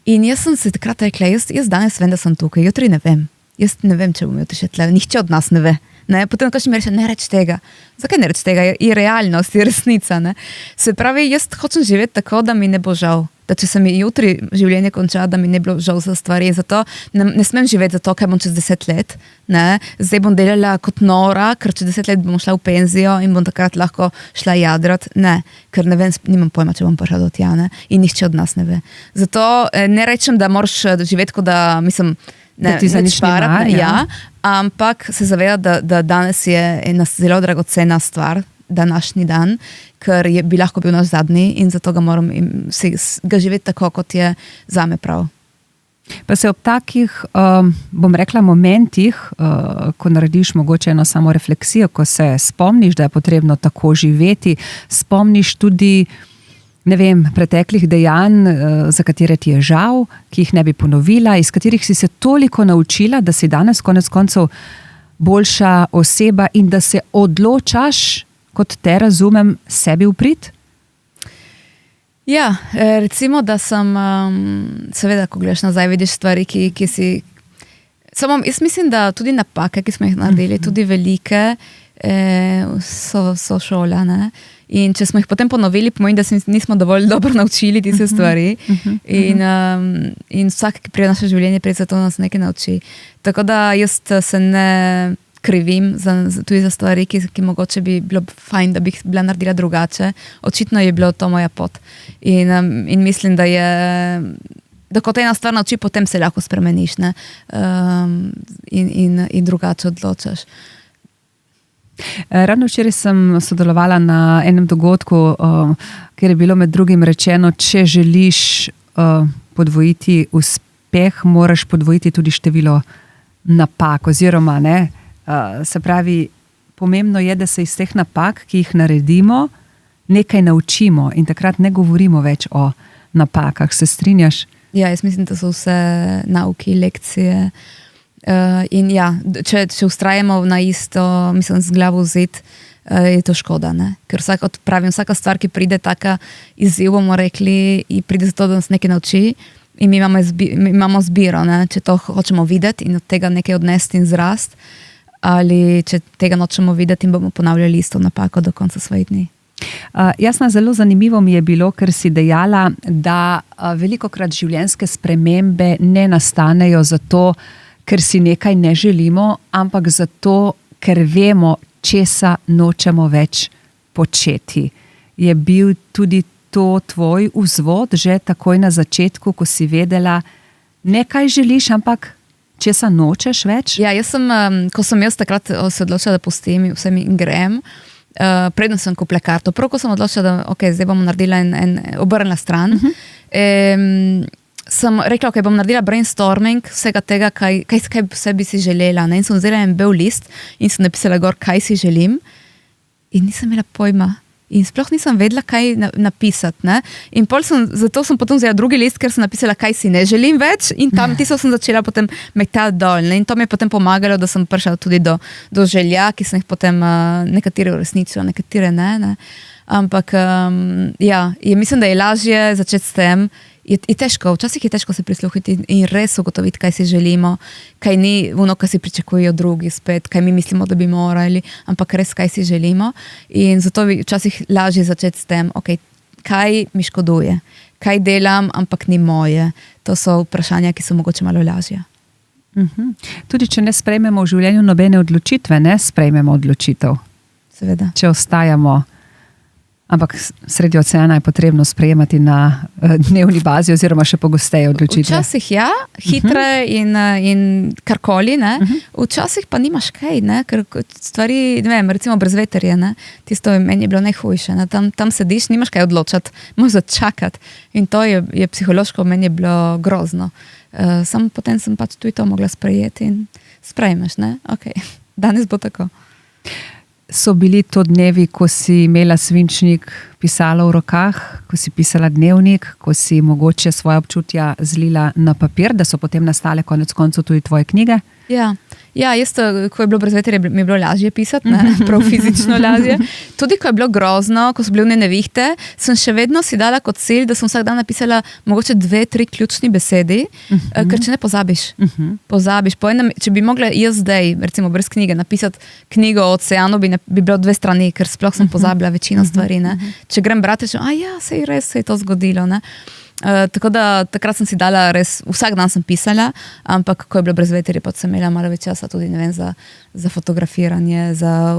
In jaz sem se takrat rekla, jaz danes vem, da sem tukaj, jutri ne vem. Jaz ne vem, če bom jutri še tle, nihče od nas ne ve. Ne? Potem kažem mi reče, ne reč tega. Zakaj ne reč tega? Je realnost, je resnica. Ne? Se pravi, jaz hočem živeti tako, da mi ne bo žal. Da če se mi jutri življenje konča, da mi ne bo žal za stvari. Zato ne smem živeti zato, kaj bom čez 10 let. Ne? Zdaj bom delala kot nora, ker čez 10 let bom šla v penzijo in bom takrat lahko šla jadrat. Ne, ker ne vem, nimam pojma, če bom prišla do tja. Ne? In nihče od nas ne ve. Zato ne rečem, da moraš živeti, kot da mislim, ne, ti za nič ni mar, ja, ampak se zaveda, da danes je ena zelo dragocena stvar, današnji dan, ker bi lahko bil naš zadnji in zato ga moram ga živeti tako, kot je zame prav. Pa se ob takih, bom rekla, momentih, ko narediš mogoče eno samo refleksijo, ko se spomniš, da je potrebno tako živeti, spomniš tudi, ne vem, preteklih dejanj, za katere ti je žal, ki jih ne bi ponovila, iz katerih si se toliko naučila, da si danes konec koncev boljša oseba in da se odločaš, kot te razumem, sebi v prid? Ja, recimo, da sem, seveda, ko gledaš nazaj, vidiš stvari, ki si... Samo, jaz mislim, da tudi napake, ki smo jih naredili, tudi velike, so šola, ne? In če smo jih potem ponovili, pomeni, da se nismo dovolj dobro naučili tiste stvari. In vsak, ki prije naše življenje, prije za to nas nekaj nauči. Tako da jaz se ne krivim tudi za stvari, ki mogoče bi bilo fajn, da bi jih bila naredila drugače. Očitno je bilo to moja pot. In mislim, da je... Da ko te ena stvar nauči, potem se lahko spremeniš, ne? In drugače odločaš. Ravno včeraj sem sodelovala na enem dogodku, kjer je bilo med drugim rečeno, če želiš podvojiti uspeh, moraš podvojiti tudi število napak, oziroma ne. Se pravi, pomembno je, da se iz teh napak, ki jih naredimo, nekaj naučimo in takrat ne govorimo več o napakah. Se strinjaš? Ja, jaz mislim, da so vse nauki, lekcije. In ja, če ustrajamo na isto, mislim, z glavo v zid, je to škoda, ne? Ker vsaka stvar, ki pride, taka izziv, bomo rekli, in pride zato, da nas nekaj nauči in mi imamo zbiro, ne? Če to hočemo videti in od tega nekaj odnesti in zrast, ali če tega nočemo videti in bomo ponavljali isto napako do konca svojih dni. Jasna, zelo zanimivo mi je bilo, ker si dejala, da velikokrat življenjske spremembe ne nastanejo zato, ker si nekaj ne želimo, ampak zato, ker vemo, česa nočemo več početi. Je bil tudi to tvoj vzvod že takoj na začetku, ko si vedela, nekaj želiš, ampak česa nočeš več? Ja, ko sem jaz takrat se odločila, da pustim vsem in grem, predno sem kupila karto. Prav, ko sem odločila, da zdaj bom naredila obrnila stran, sem rekla, bom naredila brainstorming vsega tega, kaj vse bi si želela. Ne? In sem vzela en bel list in sem napisala gor, kaj si želim. In nisem imela pojma. In sploh nisem vedela, kaj napisati. Ne? In zato sem potem vzela drugi list, ker sem napisala, kaj si ne želim več, in tam tisto sem začela potem metati dol. Ne? In to mi je potem pomagalo, da sem prišla tudi do želja, ki sem jih potem nekatere uresničila, nekatere ne. Ampak mislim, da je lažje začeti s tem. Je težko, včasih je težko se prisluhiti in res ugotoviti, kaj si želimo, kaj ni ono, kar si pričakujejo drugi spet, kaj mi mislimo, da bi morali, ampak res, kaj si želimo. In zato je včasih lažje začeti s tem, kaj mi škoduje, kaj delam, ampak ni moje. To so vprašanja, ki so mogoče malo lažje. Tudi če ne sprejmemo v življenju nobene odločitve, ne sprejmemo odločitev. Seveda. Če ostajamo. Ampak sredi oceana je potrebno sprejemati na dnevni bazi oziroma še pogosteje odločitve. Včasih hitre in karkoli, ne? Včasih pa nimaš kaj, ne? Ker stvari, ne vem, recimo brezveterje, ne? Tisto meni je bilo najhujše. Ne? Tam sediš, nimaš kaj odločati, moraš začakati. In to je psihološko, meni je bilo grozno. Potem sem pač tudi to mogla sprejeti in sprejmeš, ne? Danes bo tako. So bili to dnevi, ko si imela svinčnik, pisala v rokah, ko si pisala dnevnik, ko si mogoče svoje občutja zlila na papir, da so potem nastale konec koncev tudi tvoje knjige? Ja, ko je bilo brezveterje, mi je bilo lažje pisati, prav fizično lažje. Tudi ko je bilo grozno, ko so bile vne nevihte, sem še vedno si dala kot cilj, da sem vsak dan napisala mogoče 2-3 ključni besedi, ker če ne pozabiš. Pozabiš. Če bi mogla jaz zdaj, recimo brez knjige, napisati knjigo o oceanu, bi bilo 2 strani, ker sploh sem pozabila večino stvari. Ne? Če grem brati, sej res se je to zgodilo. Ne? Tako da takrat sem si dala res, vsak dan sem pisala, ampak ko je bilo brezveterje, pa sem imela malo več časa tudi, ne vem, za fotografiranje, za,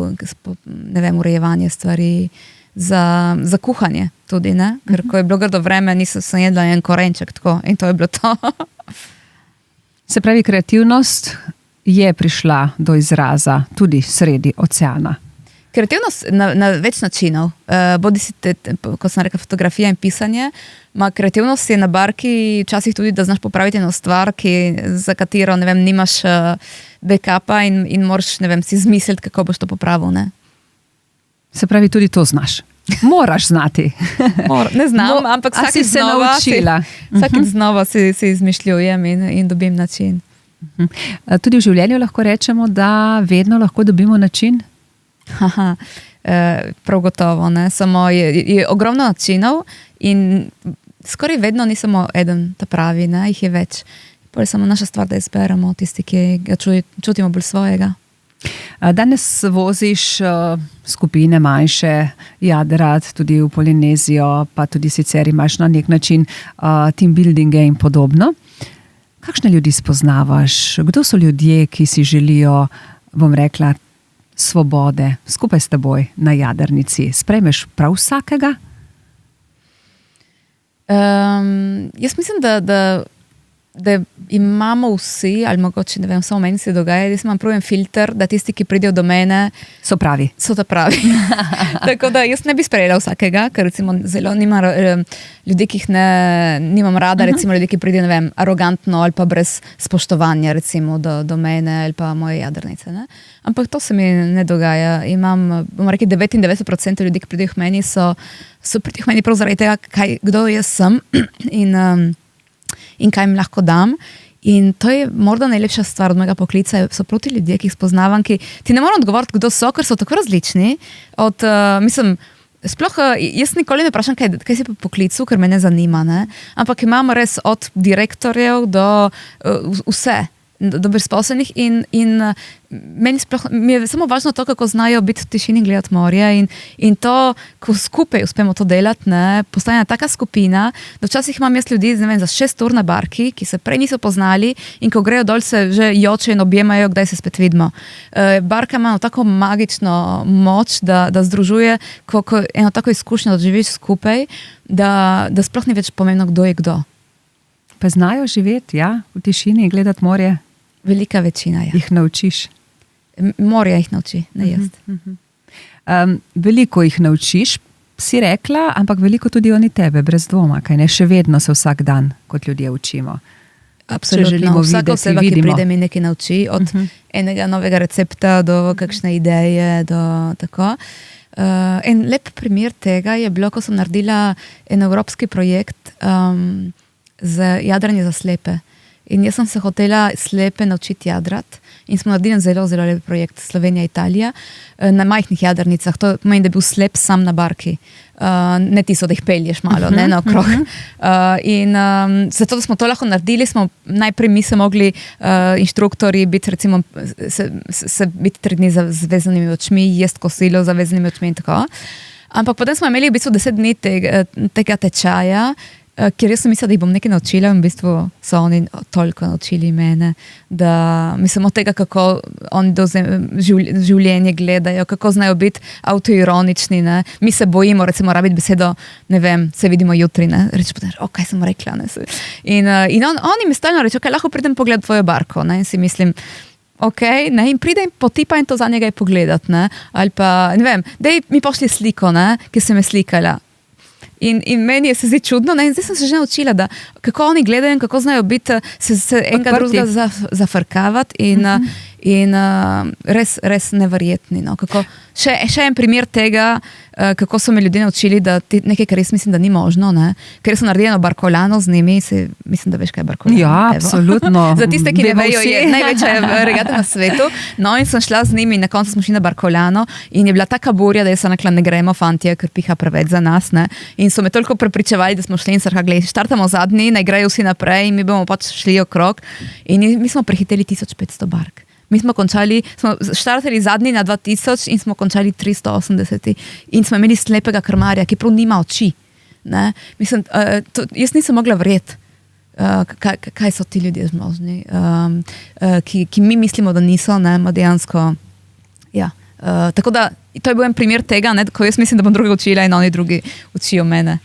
ne vem, urejevanje stvari, za kuhanje tudi, ne? Ker ko je bilo grdo vreme, sem jedla en korenček tako in to je bilo to. Se pravi, kreativnost je prišla do izraza tudi sredi oceana. Kreativnost na več načinov. Bodi si, kot sem rekla, fotografija in pisanje. Kreativnost je na barki včasih tudi, da znaš popraviti eno stvar, za katero, ne vem, nimaš backupa in moraš, ne vem, si izmisliti, kako boš to popravil, ne? Se pravi, tudi to znaš. Moraš znati. Ne znam, ampak vsakič znova si izmišljujem in dobim način. Tudi v življenju lahko rečemo, da vedno lahko dobimo način? Prav gotovo, ne? Samo je ogromno načinov in skoraj vedno ni samo eden ta pravi, ne? Jih je več. Pa je samo naša stvar, da izberemo tisti, ki ga čutimo bolj svojega. Danes voziš skupine manjše, jadrat, tudi v Polinezijo, pa tudi sicer imaš na nek način team buildinge in podobno. Kakšne ljudi spoznavaš? Kdo so ljudje, ki si želijo, bom rekla, svobode skupaj s teboj na jadrnici? Sprejmeš prav vsakega? Jaz mislim, da imamo vsi, ali mogoče, ne vem, samo meni se dogaja, jaz imam prav en filter, da tisti, ki pridejo do mene, so pravi. So ta pravi. Tako da jaz ne bi sprejela vsakega, ker recimo zelo nimam ljudi, ki jih nimam rada, recimo ljudi, ki pridejo, ne vem, arogantno ali pa brez spoštovanja recimo do mene ali pa moje jadrnice. Ne? Ampak to se mi ne dogaja. Imam, bom rekel, 99% ljudi, ki pridejo k meni, so pridejo k meni prav zaradi tega, kdo jaz sem in kaj jim lahko dam. In to je morda najlepša stvar od mojega poklica, so proti ljudje, ki jih spoznavam, ki ti ne moram odgovoriti, kdo so, ker so tako različni. Sploh jaz nikoli ne vprašam, kaj si po poklicu, ker me ne zanima, ne? Ampak imam res od direktorjev do vse, do brezposelnih in meni sploh, mi je samo važno to, kako znajo biti v tišini in gledati morje in to, ko skupaj uspemo to delati, ne, postane taka skupina, da včasih imam jaz ljudi, ne vem, za 6 ur na barki, ki se prej niso poznali in ko grejo dol, se že joče in objemajo, kdaj se spet vidimo. Barka ima tako magično moč, da združuje, ko eno tako izkušnjo doživiš skupaj, da sploh ni več pomembno, kdo je kdo. Pa znajo živeti, ja, v tišini in gledati morje? Velika večina, ja. Jih naučiš? Morje jih nauči, ne jaz. Veliko jih naučiš, si rekla, ampak veliko tudi oni tebe, brez dvoma, kaj ne, še vedno se vsak dan kot ljudje učimo. Absolutno, vsaka oseba, ki pride, mi nekaj nauči, od enega novega recepta do kakšne ideje, do tako. En lep primer tega je bilo, ko sem naredila en evropski projekt za jadranje za slepe. In jaz sem se hotela slepe naučiti jadrati in smo naredili zelo, zelo lep projekt Slovenija-Italija na majhnih jadrnicah. To pomeni, da je bil slep sam na barki. Ne tisto, da jih pelješ malo, ne na okrog. In zato, da smo to lahko naredili, smo najprej mi se mogli inštruktori biti, recimo, se biti 3 dni z vezanimi očmi, jesti kosilo z vezanimi očmi in tako. Ampak potem smo imeli v bistvu 10 dni tega tečaja, ker jaz sem mislila, da jih bom nekaj naučila in v bistvu so oni toliko naučili mene, da mislim od tega, kako oni življenje gledajo, kako znajo biti avtoironični, ne. Mi se bojimo, recimo, rabiti besedo, ne vem, se vidimo jutri, ne. Reči potem, kaj sem rekla, ne. In oni mi stalno reče, lahko pridem pogledat tvojo barko, ne, in si mislim, ne, in pride in potipa in to za njega je pogledat, ne, ali pa, ne vem, daj mi pošli sliko, ne, ki sem je slikala. In meni se zdi čudno, ne? In zdaj sem se že naučila, da kako oni gledajo in kako znajo biti, se enega drugega zafrkavati in res neverjetni. No? Še en primer tega, kako so me ljudje naučili, da nekaj, kar jaz mislim, da ni možno, ne? Ker sem naredila Barcolano z njimi, mislim, da veš, kaj je Barcolano. Ja, absolutno. Za tiste, ki ne vejo, je največja regata na svetu. No, in sem šla z njimi in na koncu smo šli na Barcolano in je bila taka burja, da jaz sem rekla, ne gremo, fantje, ker piha preveč za nas, ne? In so me toliko prepričevali, da smo šli in sem rekla, gledaj, štartamo zadnji, naj grejo vsi naprej in mi bomo pač šli okrog. In mi smo prehiteli 1500 bark. Mi smo štartali zadnji na 2000 in smo končali 380. In smo imeli slepega krmarja, ki prav nima oči. Ne? Mislim, jaz nisem mogla verjeti, kaj so ti ljudje zmožni, ki mi mislimo, da niso, ne, dejansko. Ja. Tako da, to je bil en primer tega, ne, ko jaz mislim, da bom druge učila in oni drugi učijo mene.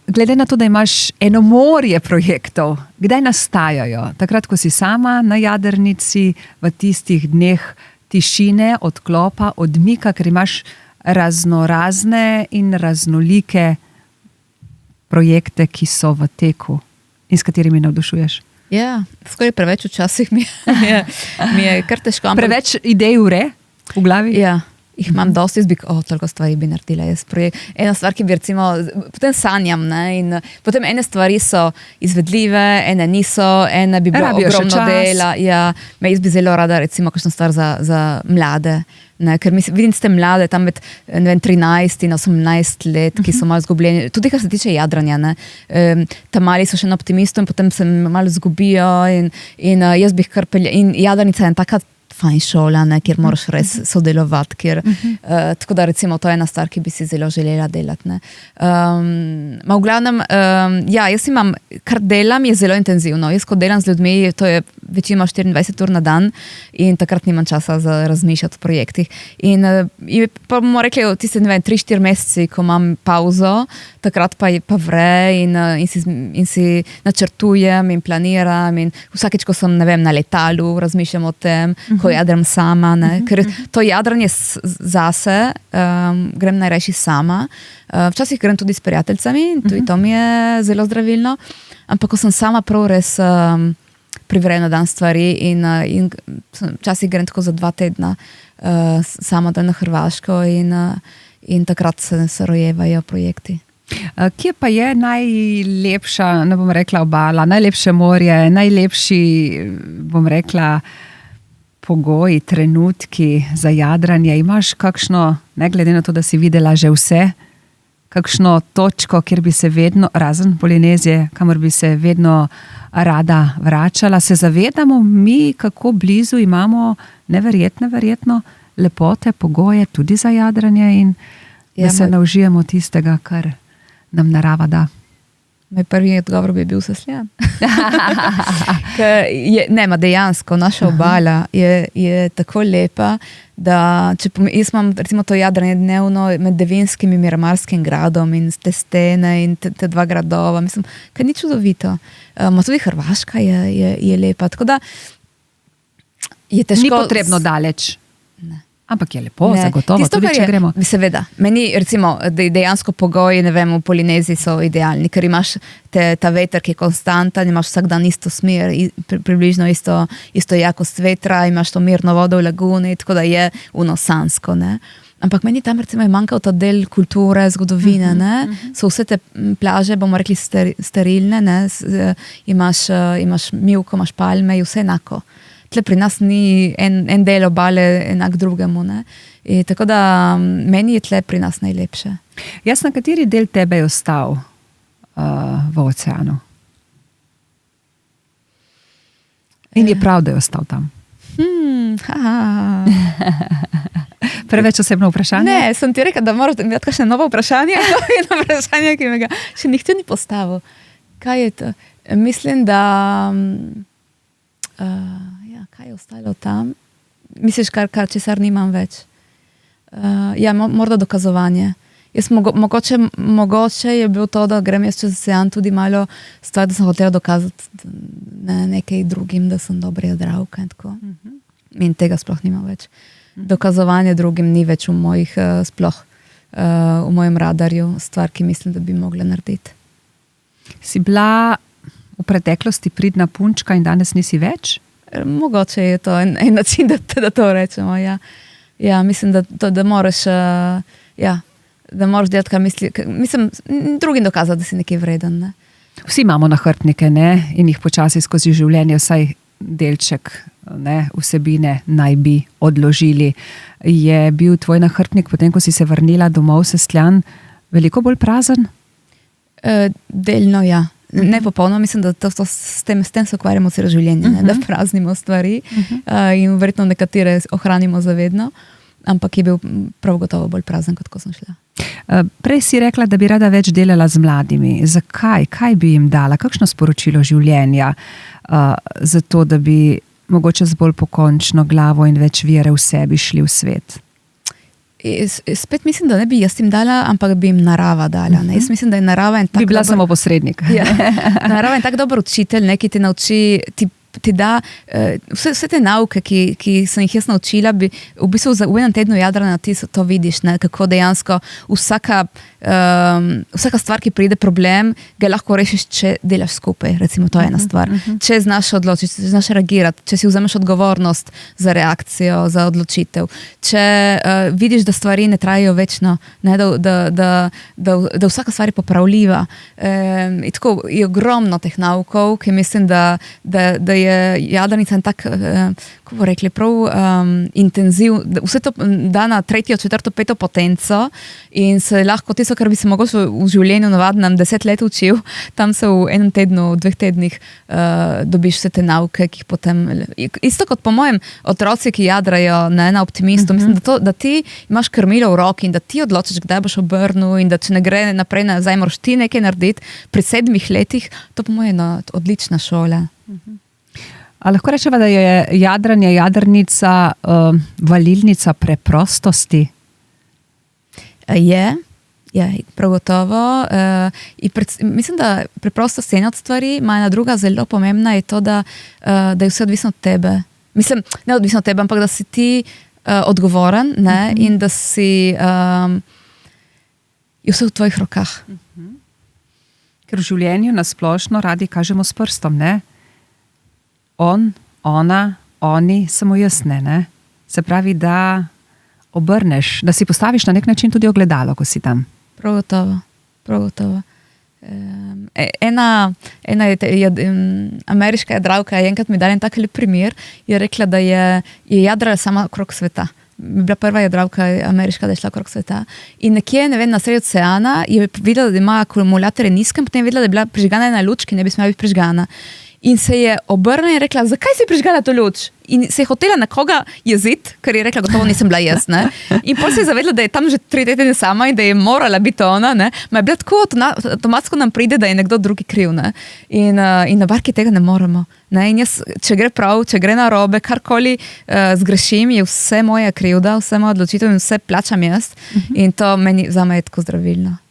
Glede na to, da imaš eno morje projektov, kdaj nastajajo? Takrat, ko si sama na jadrnici, v tistih dneh tišine, odklopa, odmika, ker imaš raznorazne in raznolike projekte, ki so v teku in s katerimi navdušuješ. Ja, skoraj preveč včasih mi je kar težko. Preveč idej ure v glavi? Ja. Jih imam dosti, jaz bi, toliko stvari bi naredila. Ena stvar, ki bi recimo, potem sanjam, ne, in potem ene stvari so izvedljive, ene niso, ene bi bilo ogromno dela. Ja, jaz bi zelo rada recimo kakšno stvar za mlade, ne, ker vidim ste mlade, tam med 13 in 18 let, ki so malo zgubljeni, tudi kar se tiče jadranja, ne. Tam mali so še na optimistu in potem se malo zgubijo in jaz bi kar in jadrnica je taka fajn šola, ne, kjer moraš res sodelovati, tako da recimo to je ena stvar, ki bi si zelo želela delati. Ne. V glavnem, ja, jaz imam, kar delam je zelo intenzivno. Jaz, ko delam z ljudmi, to je večino 24 ur na dan in takrat nimam časa za razmišljati o projektih. In pa bomo rekli, tiste 3-4 meseci, ko imam pauzo, takrat pa vre in si načrtujem in planiram in vsakeč, ko sem, ne vem, na letalu, razmišljam o tem, ko jadram sama, ne? Ker to jadranje zase grem najrajši sama. Včasih grem tudi s prijateljicami in tudi to mi je zelo zdravilno, ampak ko sem sama prav res privrejo na dan stvari in včasih grem tako za 2 tedna sama na Hrvaško in takrat se rojevajo projekti. Kje pa je najlepša, ne bom rekla obala, najlepše morje, najlepši, bom rekla, pogoji, trenutki za jadranje? Imaš kakšno, ne glede na to, da si videla že vse, kakšno točko, kjer bi se vedno, razen Polinezije, kamor bi se vedno rada vračala? Se zavedamo mi, kako blizu imamo neverjetno lepote, pogoje tudi za jadranje in da se naužijemo tistega, kar nam narava da? Moj prvi odgovor bi bil Sesljan. Dejansko, naša obala je tako lepa, da jaz imam recimo to jadranje dnevno med Devinskim in Miramarskim gradom in te stene in te 2 gradova. Mislim, kaj ni čudovito. Tudi Hrvaška je lepa, tako da je težko. Ni potrebno daleč. Ne. Ampak je lepo, zagotovo, Tisto, tudi če gremo. Seveda, meni recimo dejansko pogoji, ne vem, v Polineziji so idealni, ker imaš ta veter, ki je konstanten, imaš vsak dan isto smer, približno isto jakost vetra, imaš to mirno vodo v laguni, tako da je unosansko, ne. Ampak meni tam recimo je manjkal ta del kulture, zgodovine, ne. So vse te plaže, bomo rekli, sterilne, ne, imaš mivko, imaš palme, je vse enako. Tle pri nas ni en del obale enak drugemu. Ne? Tako da meni je tle pri nas najlepše. Jaz, na kateri del tebe je ostal v oceanu? In je prav, da je ostal tam? Preveč osebno vprašanje? Ne, sem ti rekel, da moraš imeti kakšne novo vprašanje. To je eno vprašanje, ki me ga še nihče ni postavil. Kaj je to? Mislim, da... kaj je ostalo tam? Misliš, česar nimam več? Morda dokazovanje. Jaz mogoče je bil to, da grem jaz čez ocean tudi malo stvar, da sem hotela dokazati nekaj drugim, da sem dobra jadravka in tako. In tega sploh nimam več. Dokazovanje drugim ni več v mojih v mojem radarju stvar, ki mislim, da bi mogla narediti. Si bila v preteklosti pridna punčka in danes nisi več? Mogoče je to en način, da to rečemo, ja. Ja, mislim, da moraš da moraš delati, kar misli, mislim, drugim dokazati, da si nekaj vreden, ne. Vsi imamo nahrbtnike, ne, in jih počasi skozi življenje vsaj delček, ne, vsebine naj bi odložili. Je bil tvoj nahrbtnik, potem ko si se vrnila domov v Sesljan, veliko bolj prazen? Delno, ja. Ne popolno, mislim, da s tem se ukvarjamo celo življenje, da praznimo stvari in verjetno nekatere ohranimo zavedno, ampak je bil prav gotovo bolj prazen, kot ko sem šla. Prej si rekla, da bi rada več delala z mladimi. Zakaj? Kaj bi jim dala? Kakšno sporočilo življenja za to, da bi mogoče z bolj pokončno glavo in več vere v sebi šli v svet? Spet mislim, da ne bi jaz jim dala, ampak bi jim narava dala. Jaz mislim, da je narava en tak bi bila samo posrednik. Ja. Narava je tak dober učitelj, ki te nauči, ti da vse te nauke, ki sem jih jaz naučila, v bistvu v enem tednu jadranja ti to vidiš, ne, kako dejansko vsaka stvar, ki pride problem, ga lahko rešiš, če delaš skupaj, recimo to je ena stvar. Če znaš odločiti, če znaš reagirati, če si vzameš odgovornost za reakcijo, za odločitev, če vidiš, da stvari ne trajajo večno, ne, da vsaka stvar je popravljiva. In tako je ogromno teh naukov, ki mislim, da je jadrnica en tak, kako bo rekli, prav intenziv, vse to da na 3., 4., 5. potenco in se lahko tisto, kar bi se mogoče v življenju navadnem 10 let učil, tam se v enem tednu, 2 tednih dobiš vse te nauke, ki jih potem, isto kot po mojem otroci, ki jadrajo na optimistu, mislim, da ti imaš krmilo v roki in da ti odločiš, kdaj boš obrnil in da če ne gre naprej nazaj, moraš ti nekaj narediti pri 7 letih, to po mojem je odlična šola. A lahko rečeva, da je jadranje, jadrnica, valilnica preprostosti? Je, prav gotovo. Mislim, da preprostost je ena od stvari, ena druga zelo pomembna je to, da je vse odvisno od tebe. Mislim, ne odvisno od tebe, ampak da si ti odgovoren, ne, in da si je vse v tvojih rokah. Ker v življenju nasplošno radi kažemo s prstom, ne? On, ona, oni, samo jaz ne. Se pravi, da obrneš, da si postaviš na nek način tudi ogledalo, ko si tam. Prav gotovo. Ena ameriška jadravka je enkrat mi dala en tak lep primer, je rekla, da je jadrala sama okrog sveta. Bila prva jadravka ameriška, da je šla okrog sveta. In nekje, ne vem, na sredi oceana je videla, da ima akumulatorje nizke, in potem je videla, da je bila prižgana ena luč, ki ne bi smela biti prižgana. In se je obrnila in rekla, zakaj si prižgala to luč? In se je hotela nekoga jeziti, ker je rekla, gotovo nisem bila jaz. Ne? In potem se je zavedla, da je tam že 3 tedne sama in da je morala biti ona. Ne? Ma je bila tako, avtomatsko nam pride, da je nekdo drugi kriv. Ne? In na barki tega ne moremo. Ne? In jaz, če gre prav, če gre narobe, karkoli zgrešim, je vse moja krivda, vse moja odločitev in vse plačam jaz. In to zame je tako zdravilno.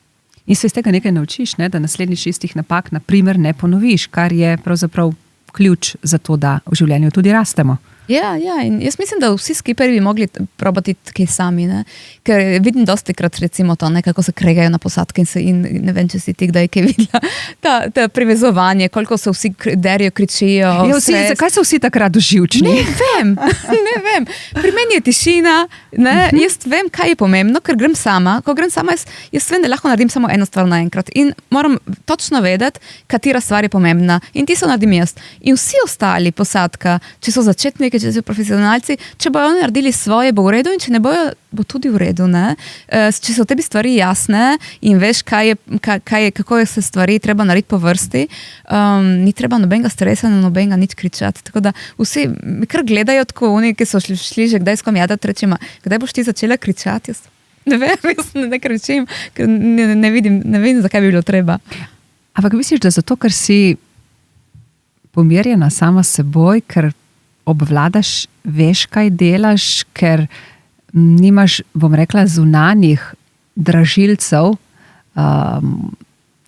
In se iz tega nekaj naučiš, ne? Da naslednjič istih napak, na primer, ne ponoviš, kar je pravzaprav ključ za to, da v življenju tudi rastemo. Ja, in jaz mislim, da vsi skiperi bi mogli probati kaj sami, ne? Ker vidim dosti krat recimo to, kako se kregajo na posadke in ne vem, če si ti kdaj kaj videla, ta privezovanje, koliko se vsi derijo, kričijo. Zakaj so vsi takrat živčni? Ne vem. Pri meni je tišina, jaz vem, kaj je pomembno, ker grem sama. Ko grem sama, jaz vem, da lahko naredim samo eno stvar naenkrat in moram točno vedeti, katera stvar je pomembna. In ti so naredim jaz. In vsi ostali posadka, če so začetniki, če so profesionalci, če bojo oni naredili svoje, bo v redu in če ne bojo, bo tudi v redu. Ne? Če so tebi stvari jasne in veš, kako je se stvari treba narediti po vrsti, ni treba nobenega stresa, nobenega nič kričati. Tako da vsi mi kar gledajo tako oni, ki so šli že kdaj skomjadati, rečema, kdaj boš ti začela kričati? Jaz ne vem, jaz ne kričim, ker ne vidim, zakaj bi bilo treba. Ampak misliš, da zato, ker si pomirjena sama s seboj, ker obvladaš, veš, kaj delaš, ker nimaš, bom rekla, zunanjih dražilcev,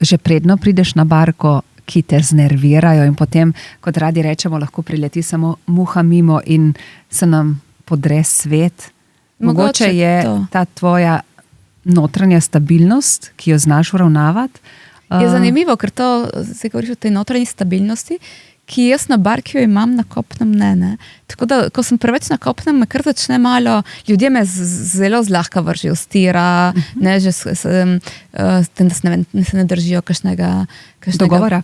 že predno prideš na barko, ki te znervirajo in potem, kot radi rečemo, lahko prileti samo muha mimo in se nam podre svet. Mogoče je ta tvoja notranja stabilnost, ki jo znaš uravnavati. Je zanimivo, ker to se govoriš o tej notranji stabilnosti, ki jaz na barki jo imam, na kopnem ne. Tako da, ko sem preveč na kopnem, me kar začne malo, ljudje me zelo zlahka vržijo z tira, že s tem, da se ne držijo kakšnega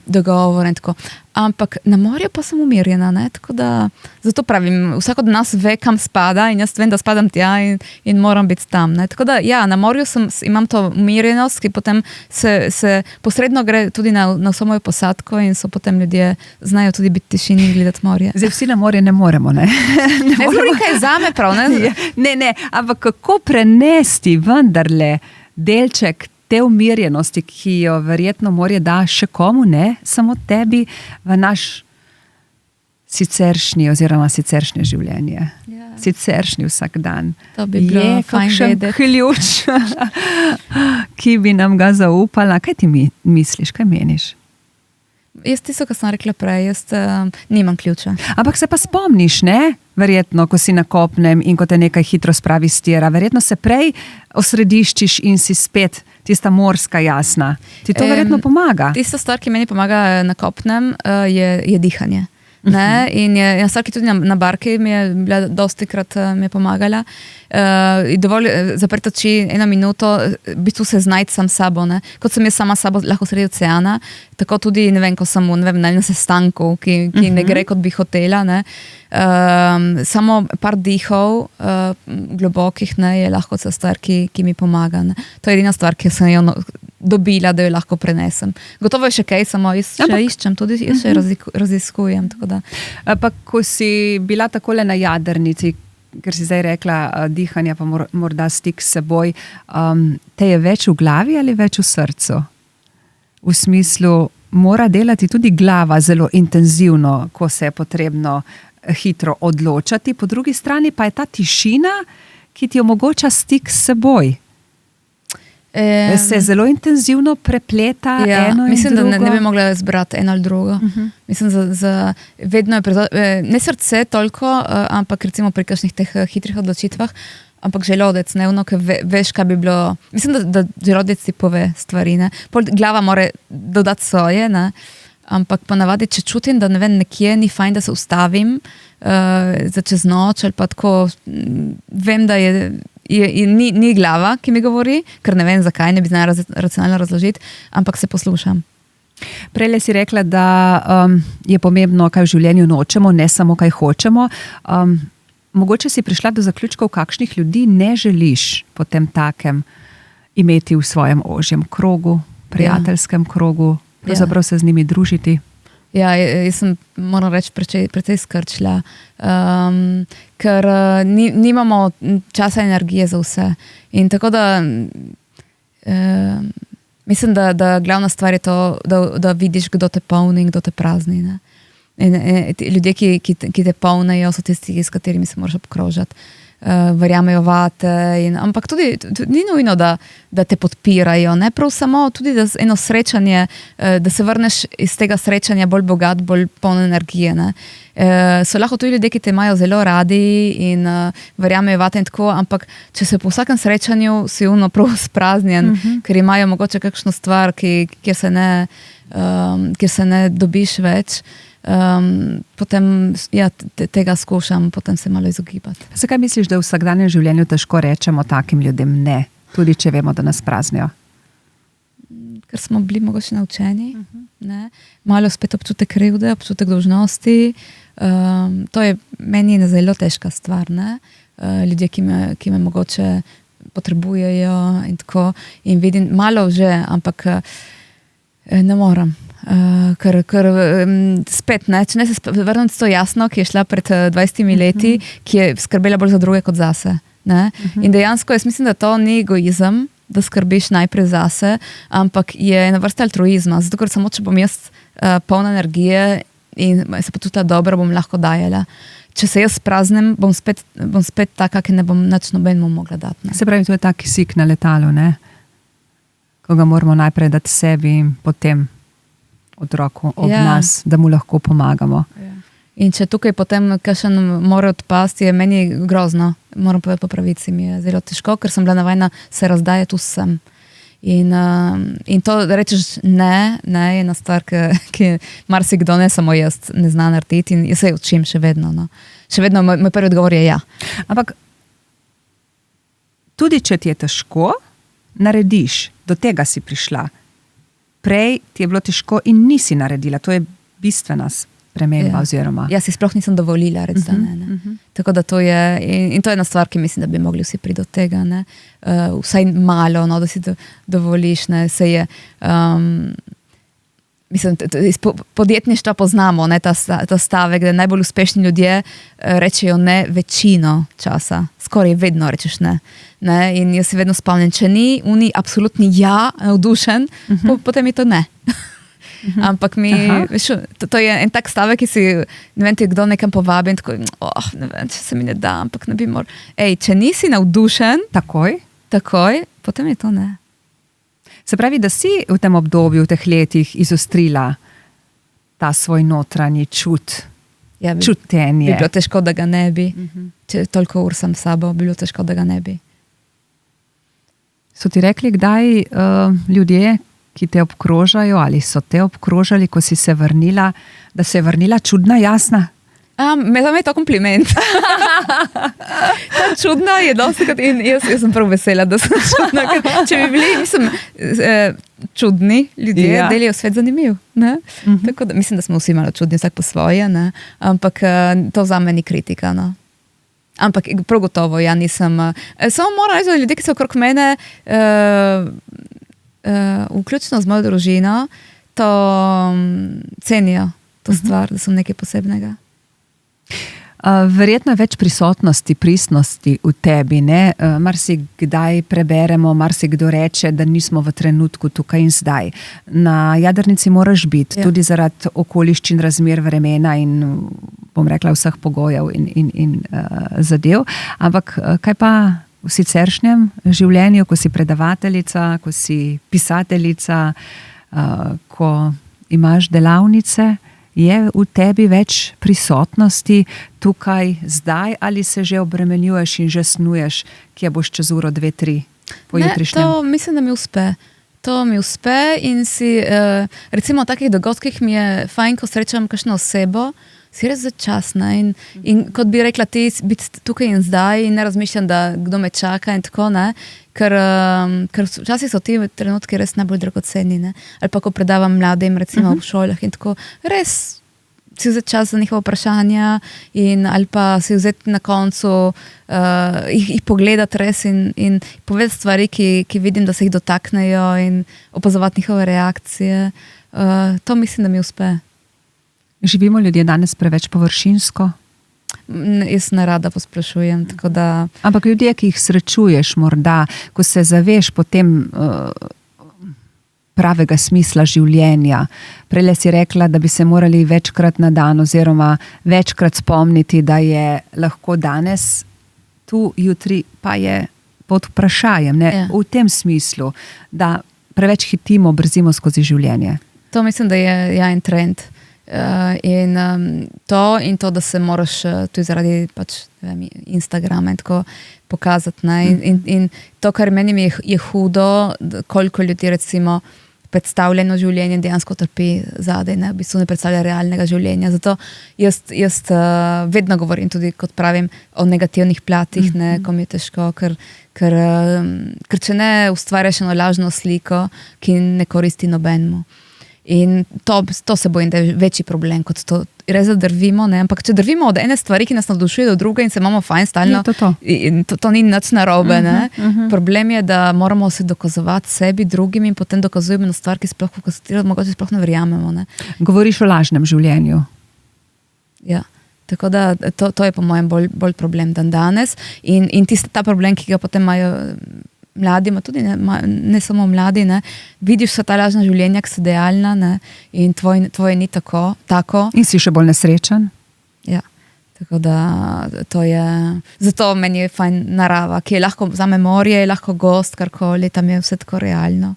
dogovora in tako. Ampak na morju pa sem umirjena, tako da, zato pravim, vsak od nas ve, kam spada in jaz vem, da spadam tja in moram biti tam. Tako da, ja, na morju imam to umirjenost, ki potem se posredno gre tudi na vso mojo posadko in so potem ljudje znajo tudi biti tišini in gledati morje. Zdaj vsi na morje ne moremo, ne? Ne zgodi kaj zame prav, ne? Ne, ampak kako prenesti vendarle delček te umirjenosti, ki jo verjetno morje da še komu, ne, samo tebi v naš siceršnje življenje. Ja. Siceršnji vsak dan. To bi bilo fajn vedeti. Ključ, ki bi nam ga zaupala. Kaj ti misliš, kaj meniš? Jaz tisto, kar sem rekla prej, jaz nimam ključa. Ampak se pa spomniš, ne? Verjetno, ko si na kopnem in ko te nekaj hitro spravi s tira, verjetno se prej osrediščiš in si spet tista morska jasna. Ti to verjetno pomaga? Tista stvar, ki meni pomaga na kopnem, je dihanje. Ne? In je stvar, ki tudi na barki mi je bila dostikrat mi je pomagala. Dovolj zapreti oči 1 minuto, v bistvu se znajti sam sabo. Ne? Kot sem jaz sama sabo lahko sredi oceana, tako tudi, ne vem, ko sem na sestanku, ki ne gre, kot bi hotela. Ne? Samo par dihov globokih je lahko stvar, ki mi pomaga. Ne? To je edina stvar, ki sem jo dobila, da jo lahko prenesem. Gotovo je še kaj, samo jaz še iščem, tudi jaz še raziskujem. Pa ko si bila takole na jadrnici, ker si zdaj rekla dihanja, pa morda stik s seboj, te je več v glavi ali več v srcu? V smislu, mora delati tudi glava zelo intenzivno, ko se je potrebno hitro odločati, po drugi strani pa je ta tišina, ki ti omogoča stik s seboj. Se zelo intenzivno prepleta eno in mislim, drugo. Mislim, da ne bi mogla zbrati eno ali drugo. Mislim, vedno je ne srce toliko, ampak recimo pri kakšnih teh hitrih odločitvah, ampak želodec, ker veš, kaj bi bilo. Mislim, da želodec ti pove stvari. Ne? Glava mora dodati svoje, ne? Ampak ponavadi, če čutim, da ne vem, nekje ni fajn, da se ustavim za čez noč ali pa tako, vem, da ni glava, ki mi govori, ker ne vem zakaj, ne bi znala racionalno razložiti, ampak se poslušam. Prejle si rekla, da je pomembno, kaj v življenju nočemo, ne samo kaj hočemo. Mogoče si prišla do zaključkov, kakšnih ljudi ne želiš potem takem imeti v svojem ožjem krogu, prijateljskem krogu, pravzaprav se z njimi družiti. Ja, jaz sem, moram reči, precej skrčila, ker nimamo časa in energije za vse. In tako da mislim, da glavna stvar je to, da vidiš, kdo te polni in kdo te prazni. Ne? In ljudje, ki te polnejo, so tisti, s katerimi se moraš obkrožati. verjamejo vate. Ampak tudi ni nujno, da te podpirajo. Ne? Prav samo tudi eno srečanje, da se vrneš iz tega srečanja bolj bogat, bolj poln energije. Ne? So lahko tudi ljudje, ki te imajo zelo radi in verjamejo vate in tako, ampak če se po vsakem srečanju si prav spraznjen, ker imajo mogoče kakšno stvar, kjer se ne dobiš več, potem tega skušam, potem se malo izogibati. Zakaj misliš, da v vsakdanjem življenju težko rečemo takim ljudem ne, tudi če vemo, da nas praznijo? Ker smo bili mogoče naučeni, ne? Malo spet občutek krivde, občutek dolžnosti. To je meni zelo težka stvar. Ne? Ljudje, ki me mogoče potrebujejo in tako. In vidim malo že, ampak ne moram. Ker spet, ne? Če ne se vrnem to jasno, ki je šla pred 20 leti, ki je skrbela bolj za druge kot zase. Ne? In dejansko jaz mislim, da to ni egoizem, da skrbiš najprej zase, ampak je ena vrsta altruizma. Zato, ker samo če bom jaz polna energije in se počutila dobro, bom lahko dajala. Če se jaz praznem, bom spet taka, ki ne bom nič nobenemu mogla dati. Ne? Se pravi, to je tak kisik na letalu, ne? Ko ga moramo najprej dati sebi in potem otroku ob nas, da mu lahko pomagamo. Ja. In če tukaj potem kakšen mora odpasti, je meni grozno. Moram povedati po pravici, mi je zelo težko, ker sem bila navajena se razdajati vsem. In to, da rečeš ne, je ena stvar, ki marsikdo, ne samo jaz, ne zna narediti in jaz se učim še vedno. No. Še vedno moj prvi odgovor je ja. Ampak tudi, če ti je težko, narediš, do tega si prišla. Prej ti je bilo težko in nisi naredila. To je bistvena sprememba oziroma. Jaz si sploh nisem dovolila reči, da ne. Tako da to je, in to je ena stvar, ki mislim, da bi mogli vsi priti do tega, ne. Vsaj malo, no, da si dovoliš, ne, se je, mislim, iz podjetništva poznamo, ne, ta stavek, da najbolj uspešni ljudje rečejo ne večino časa, skoraj vedno rečeš ne. Ne, in jaz se vedno spomnim, če ni absolutni ja, navdušen, potem je to ne. Ampak veš, to je en tak stavek, ki si, ne vem, ti kdo nekam povabi in tako, ne vem, če se mi ne da, ampak ne bi moral. Če nisi navdušen, takoj, potem je to ne. Se pravi, da si v tem obdobju, v teh letih izostrila ta svoj notranji čut, čutenje. Bi bilo težko, da ga ne bi. Če toliko ur sem s sabo, bi bilo težko, da ga ne bi. So ti rekli, kdaj ljudje, ki te obkrožajo ali so te obkrožali, ko si se vrnila, da se je vrnila čudna, jasna? Me je to kompliment. Ta čudna je dostikrat in jaz sem prav vesela, da sem čudna. Če bi bili, mislim, čudni ljudje, delijo svet zanimiv. Ne? Tako da, mislim, da smo vsi malo čudni, vsak po svoje, ne? Ampak to za me ni kritika. No? Ampak prav gotovo, ja nisem. Samo moram reči, da ljudje, ki so okrog mene, vključno z mojo družino, to cenijo, to stvar, da sem nekaj posebnega. Verjetno je več prisotnosti, pristnosti v tebi, ne? Marsikdaj preberemo, marsikdo reče, da nismo v trenutku tukaj in zdaj. Na jadrnici moraš biti, tudi zaradi okoliščin, razmer, vremena in, bom rekla, vseh pogojev in zadev. Ampak kaj pa v siceršnjem življenju, ko si predavateljica, ko si pisateljica, ko imaš delavnice, je v tebi več prisotnosti tukaj, zdaj, ali se že obremenjuješ in že snuješ, kje boš čez uro, 2, 3 po jutrišnjem? To mislim, da mi uspe. To mi uspe in si, recimo v takih dogodkih mi je fajn, ko srečam kakšno osebo, si res začasna in kot bi rekla ti, biti tukaj in zdaj in ne razmišljam, da kdo me čaka in tako, ne, ker včasih so ti trenutki res najbolj dragoceni, ne, ali pa ko predavam mladim, recimo v šolah in tako, res si vzeti čas za njihova vprašanja in ali pa si vzeti na koncu jih pogledati res in povedati stvari, ki vidim, da se jih dotaknejo in opazovati njihove reakcije. To mislim, da mi uspe. Živimo ljudje danes preveč površinsko? Jaz ne rada posplošujem, tako da... Ampak ljudje, ki jih srečuješ morda, ko se zaveš potem pravega smisla življenja. Prele si rekla, da bi se morali večkrat na dan oziroma večkrat spomniti, da je lahko danes tu jutri pa je pod vprašajem, ne? Ja. V tem smislu, da preveč hitimo, brzimo skozi življenje. To mislim, da je en trend. In to, da se moraš tudi zaradi pač, Instagrama in tako pokazati. In to, kar meni je hudo, koliko ljudi recimo predstavljeno življenje dejansko trpi zadaj, v bistvu ne predstavlja realnega življenja. Zato jaz vedno govorim tudi, kot pravim, o negativnih platih, ko mi je težko, ker če ne ustvarjaš eno lažno sliko, ki ne koristi nobenemu. In to se bojim, da je večji problem, kot to res drvimo, ne? Ampak če drvimo od ene stvari, ki nas navdušuje, do druge in se imamo fajn stalno, to ni nič narobe. Problem je, da moramo se dokazovati sebi, drugim in potem dokazujemo na stvar, ki mogoče sploh ne verjamemo. Ne? Govoriš o lažnem življenju. Ja. Tako da to je po mojem bolj problem dan danes. In ta problem, ki ga potem imajo mladi, tudi ne samo mladi, ne, vidiš vsa ta lažna življenja, ki so idealna, ne, in tvoje ni tako. In si še bolj nesrečen. Ja, tako da to je, zato meni je fajn narava, ki je lahko za memorije, je lahko gost, karkoli, tam je vse tako realno.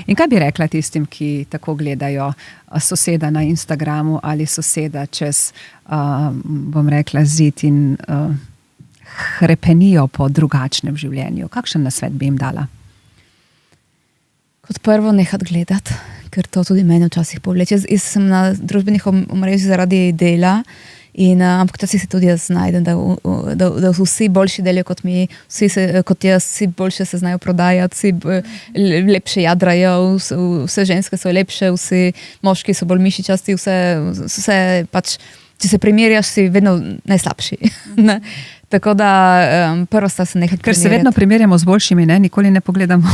In kaj bi rekla tistim, ki tako gledajo soseda na Instagramu ali soseda čez, bom rekla, zid in hrepenijo po drugačnem življenju? Kakšen nasvet bi jim dala? Kot prvo, nehati gledati, ker to tudi mene včasih povleče. Jaz sem na družbenih omrežjih zaradi dela, ampak včasih se tudi jaz znajdem, da vsi boljši delijo kot mi, kot jaz, vsi boljše se znajo prodajati, vsi lepše jadrajo, vse ženske so lepše, vsi moški so bolj mišičasti, vse pač, če se primerjaš, si vedno najslabši. Ne? Tako da prvo sta se nekaj primerjati. Ker se vedno primerjamo z boljšimi, ne? Nikoli ne pogledamo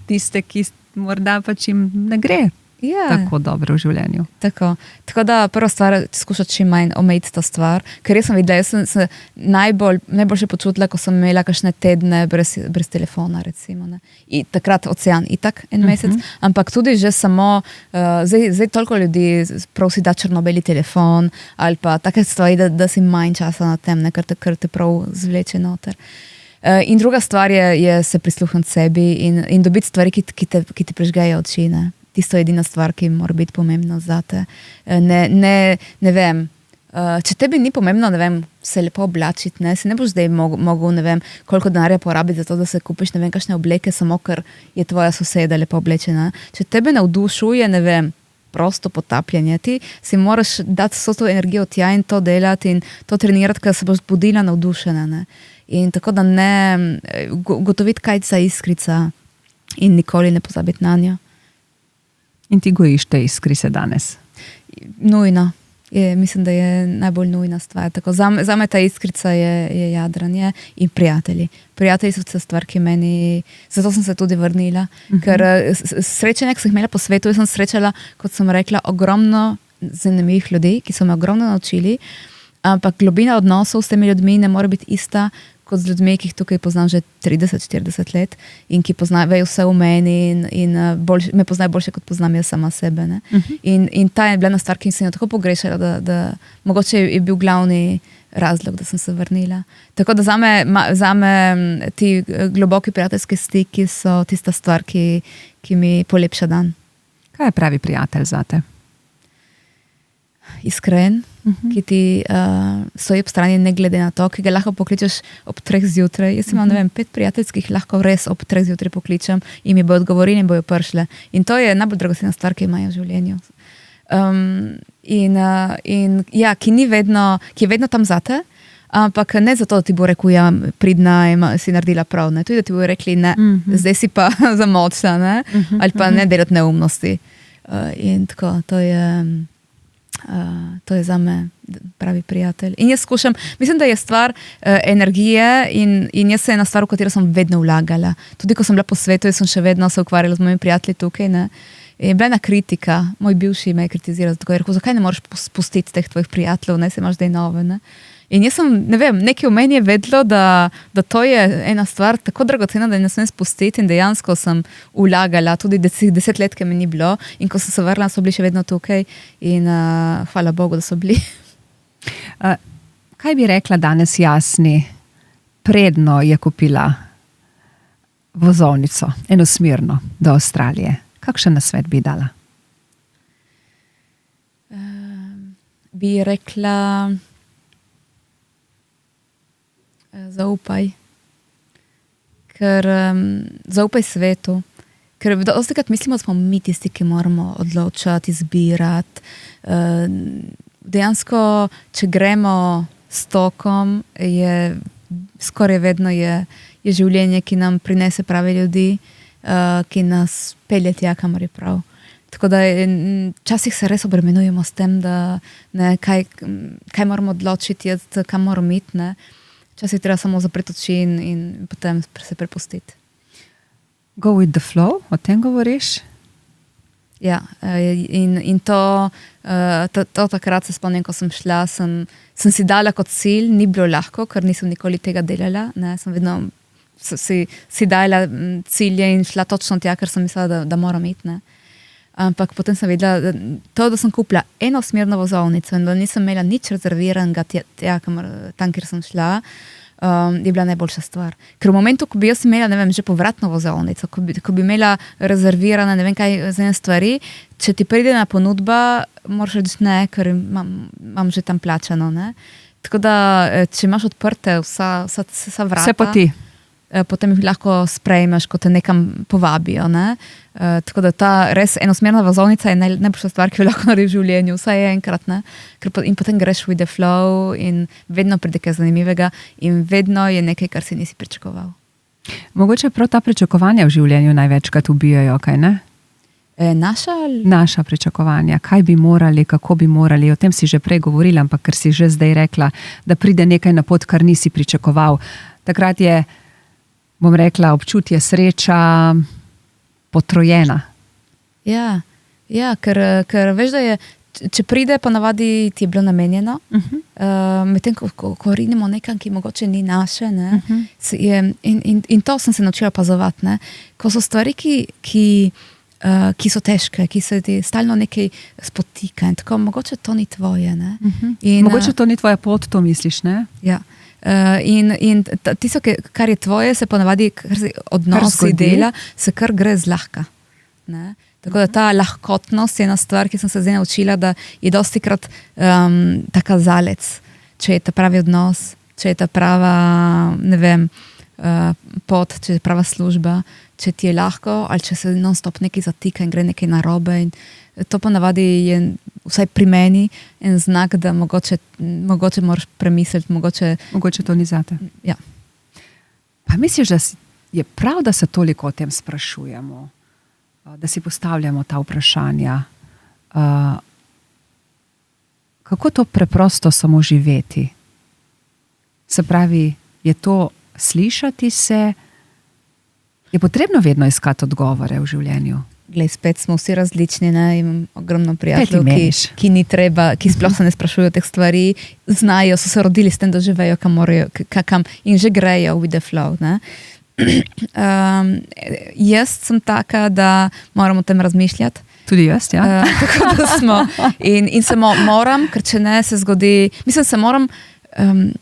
tiste, ki morda pač jim ne gre tako dobro v življenju. Tako da prva stvar, skušati čim manj omejiti ta stvar, ker jaz sem videla, jaz sem se najboljše počutila, ko sem imela kakšne tedne brez telefona, recimo. Ne? In takrat ocean itak en mesec, ampak tudi že samo, zdaj toliko ljudi prosi da črno-beli telefon, ali pa take stvari, da si manj časa na tem, ker te prav zvleče noter. In druga stvar je se prisluhniti sebi in dobiti stvari, ki ti prežgejo oči, ne? Tisto je edina stvar, ki mora biti pomembna zate. Ne vem, če tebi ni pomembno, ne vem, se lepo oblačiti, ne, si ne boš zdaj mogel, ne vem, koliko denarja porabiti za to, da se kupiš, ne vem, kakšne obleke, samo ker je tvoja soseda lepo oblečena. Če tebe navdušuje, ne vem, prosto potapljanje, ti si moraš dati vso to energijo tja in to delati in to trenirati, ker se boš budila navdušena. Ne. In tako da ne gotoviti, kaj za iskrica in nikoli ne pozabiti na njo. In ti gojiš te iskrice danes? Nujno. Mislim, da je najbolj nujna stvar. Tako, zame ta iskrica je jadranje in prijatelji. Prijatelji so vse stvar, ki meni... Zato sem se tudi vrnila. Ker srečanja, ki sem imela po svetu, jaz sem srečala, kot sem rekla, ogromno zanimivih ljudi, ki so me ogromno naučili, ampak globina odnosov s temi ljudmi ne mora biti ista kot z ljudmi, ki jih tukaj poznam že 30-40 let in ki poznajo vse v meni in me poznajo boljše, kot poznam jaz sama sebe. Ne? In ta je bila ena stvar, ki sem jo tako pogrešala, da mogoče je bil glavni razlog, da sem se vrnila. Tako da zame ti globoki prijateljski stiki so tista stvar, ki mi polepša dan. Kaj je pravi prijatelj zate? Iskren, ki ti stoji ob strani ne glede na to, ki ga lahko pokličeš ob 3 zjutraj. Jaz imam, 5 prijateljskih, lahko res ob 3 zjutraj pokličem in mi bojo odgovorili in bojo prišle. In to je najbolj dragocena stvar, ki imajo v življenju. Ki je vedno tam zate, ampak ne zato, da ti bo rekel, ja, pridna in si naredila prav, ne. Tudi, da ti bo rekli, ne, zdaj si pa zamočna, ne, ali pa ne delati neumnosti. In tako, to je zame pravi prijatelj. In jaz skušam, mislim, da je stvar energije in jaz se ena stvar, v katero sem vedno vlagala. Tudi, ko sem bila po svetu, jaz sem še vedno se ukvarjala z mojimi prijatelji tukaj, ne. Je bila ena kritika, moj bivši me je kritiziral, zato je rekel, zakaj ne moreš spustiti teh tvojih prijateljev, ne, se imaš zdaj nove, ne. In jaz sem, ne vem, nekaj v meni je vedlo, da to je ena stvar tako dragocena, da ne smem spustiti in dejansko sem vlagala tudi 10 let, ki me ni bilo in ko sem se vrla, so bili še vedno tukaj in hvala Bogu, da so bili. Kaj bi rekla danes Jasni, predno je kupila vozovnico, enosmerno do Avstralije? Kakšen nasvet bi dala? Bi rekla, zaupaj. Ker zaupaj svetu. Ker dostikrat mislimo, da smo mi tisti, ki moramo odločati, izbirati. Dejansko, če gremo s tokom, je skoraj vedno je življenje, ki nam prinese prave ljudi, ki nas pelje tja, kamor je prav. Tako da včasih se res obremenujemo s tem, da kaj moramo odločiti, kam moramo iti. Včasih treba samo zapreti oči in potem se prepustiti. Go with the flow, o tem govoriš? Ja, in to takrat se spomnim, ko sem šla, sem si dala kot cilj, ni bilo lahko, ker nisem nikoli tega delala. Sem vedno si dala cilje in šla točno tja, ker sem mislila, da moram iti. Ampak potem sem vedela, da sem kupila enosmerno vozovnico in da nisem imela nič rezerviranega tam, kjer sem šla, je bila najboljša stvar. Ker v momentu, ko bi jaz imela, ne vem, že povratno vozovnico, ko bi imela rezervirane, ne vem kaj za ene stvari, če ti pride na ponudba, moraš reči ne, ker imam že tam plačano. Tako da, če imaš odprte vsa vrata, vse poti, potem jih lahko sprejmeš, ko te nekam povabijo. Tako da ta res enosmerna vozovnica je najboljša stvar, ki jo lahko narediš v življenju, vsaj enkrat. In potem greš with the flow in vedno pride kaj zanimivega in vedno je nekaj, kar si nisi pričakoval. Mogoče prav ta pričakovanja v življenju največkrat ubijajo, kaj ne? Naša pričakovanja, kaj bi morali, kako bi morali, o tem si že prej govorila, ampak ker si že zdaj rekla, da pride nekaj na pot, kar nisi pričakoval. Takrat je, bom rekla, občutje sreča potrojena. Ja, ker veš, da je, če pride, pa navadi ti je bilo namenjeno, medtem ko rinemo nekam, ki mogoče ni naše, in to sem se naučila opazovati, ko so stvari, ki so težke, ki se ti stalno nekaj spotika in tako, mogoče to ni tvoje. Mogoče to ni tvoja pot, to misliš, ne? Ja. In tisto, kar je tvoje, se ponavadi, kar se odnosi dela, se kar gre zlahka. Tako da ta lahkotnost je ena stvar, ki sem se zdaj naučila, da je dostikrat ta kazalec, če je ta pravi odnos, če je ta prava, ne vem, pot, če je prava služba, če ti je lahko, ali če se non-stop nekaj zatika in gre nekaj narobe. In to ponavadi je, vsaj pri meni, en znak, da mogoče moraš premisliti, mogoče to ni zate. Ja. Pa misliš, da je prav, da se toliko o tem sprašujemo, da si postavljamo ta vprašanja? Kako to preprosto samo živeti? Se pravi, je to slišati se? Je potrebno vedno iskati odgovore v življenju? Glej, spet smo vsi različni, imam ogromno prijateljev, ki ni treba, ki sploh se ne sprašujejo teh stvari, znajo, so se rodili s tem, da že vejo, kam morajo, in že grejo with the flow. Jaz sem taka, da moram o tem razmišljati. Tudi jaz, ja. Tako da smo. In se moram, ker če ne se zgodi, mislim, se moram,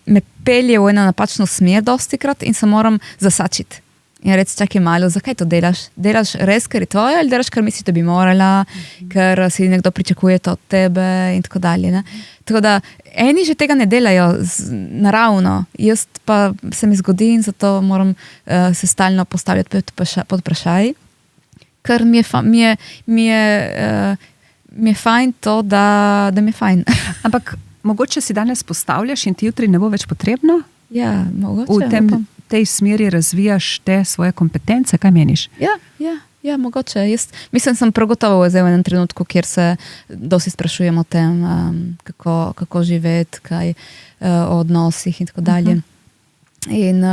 me pelje v eno napačno smer dostikrat in se moram zasačiti. In reči, čakaj malo, zakaj to delaš? Delaš res, ker je tvoje, ali delaš, ker misliš, da bi morala, ker si nekdo pričakuje to od tebe in tako dalje. Tako da, eni že tega ne delajo naravno, jaz pa se mi zgodi in zato moram se stalno postavljati pod vprašaj, ker mi je fajn to, da mi je fajn. Ampak mogoče si danes postavljaš in ti jutri ne bo več potrebno? Ja, mogoče. V tej smeri razvijaš te svoje kompetence, kaj meniš? Ja, mogoče. Mislim, sem prav gotovo v enem trenutku, kjer se dosti sprašujem o tem, kako živeti, kaj o odnosih in tako dalje. In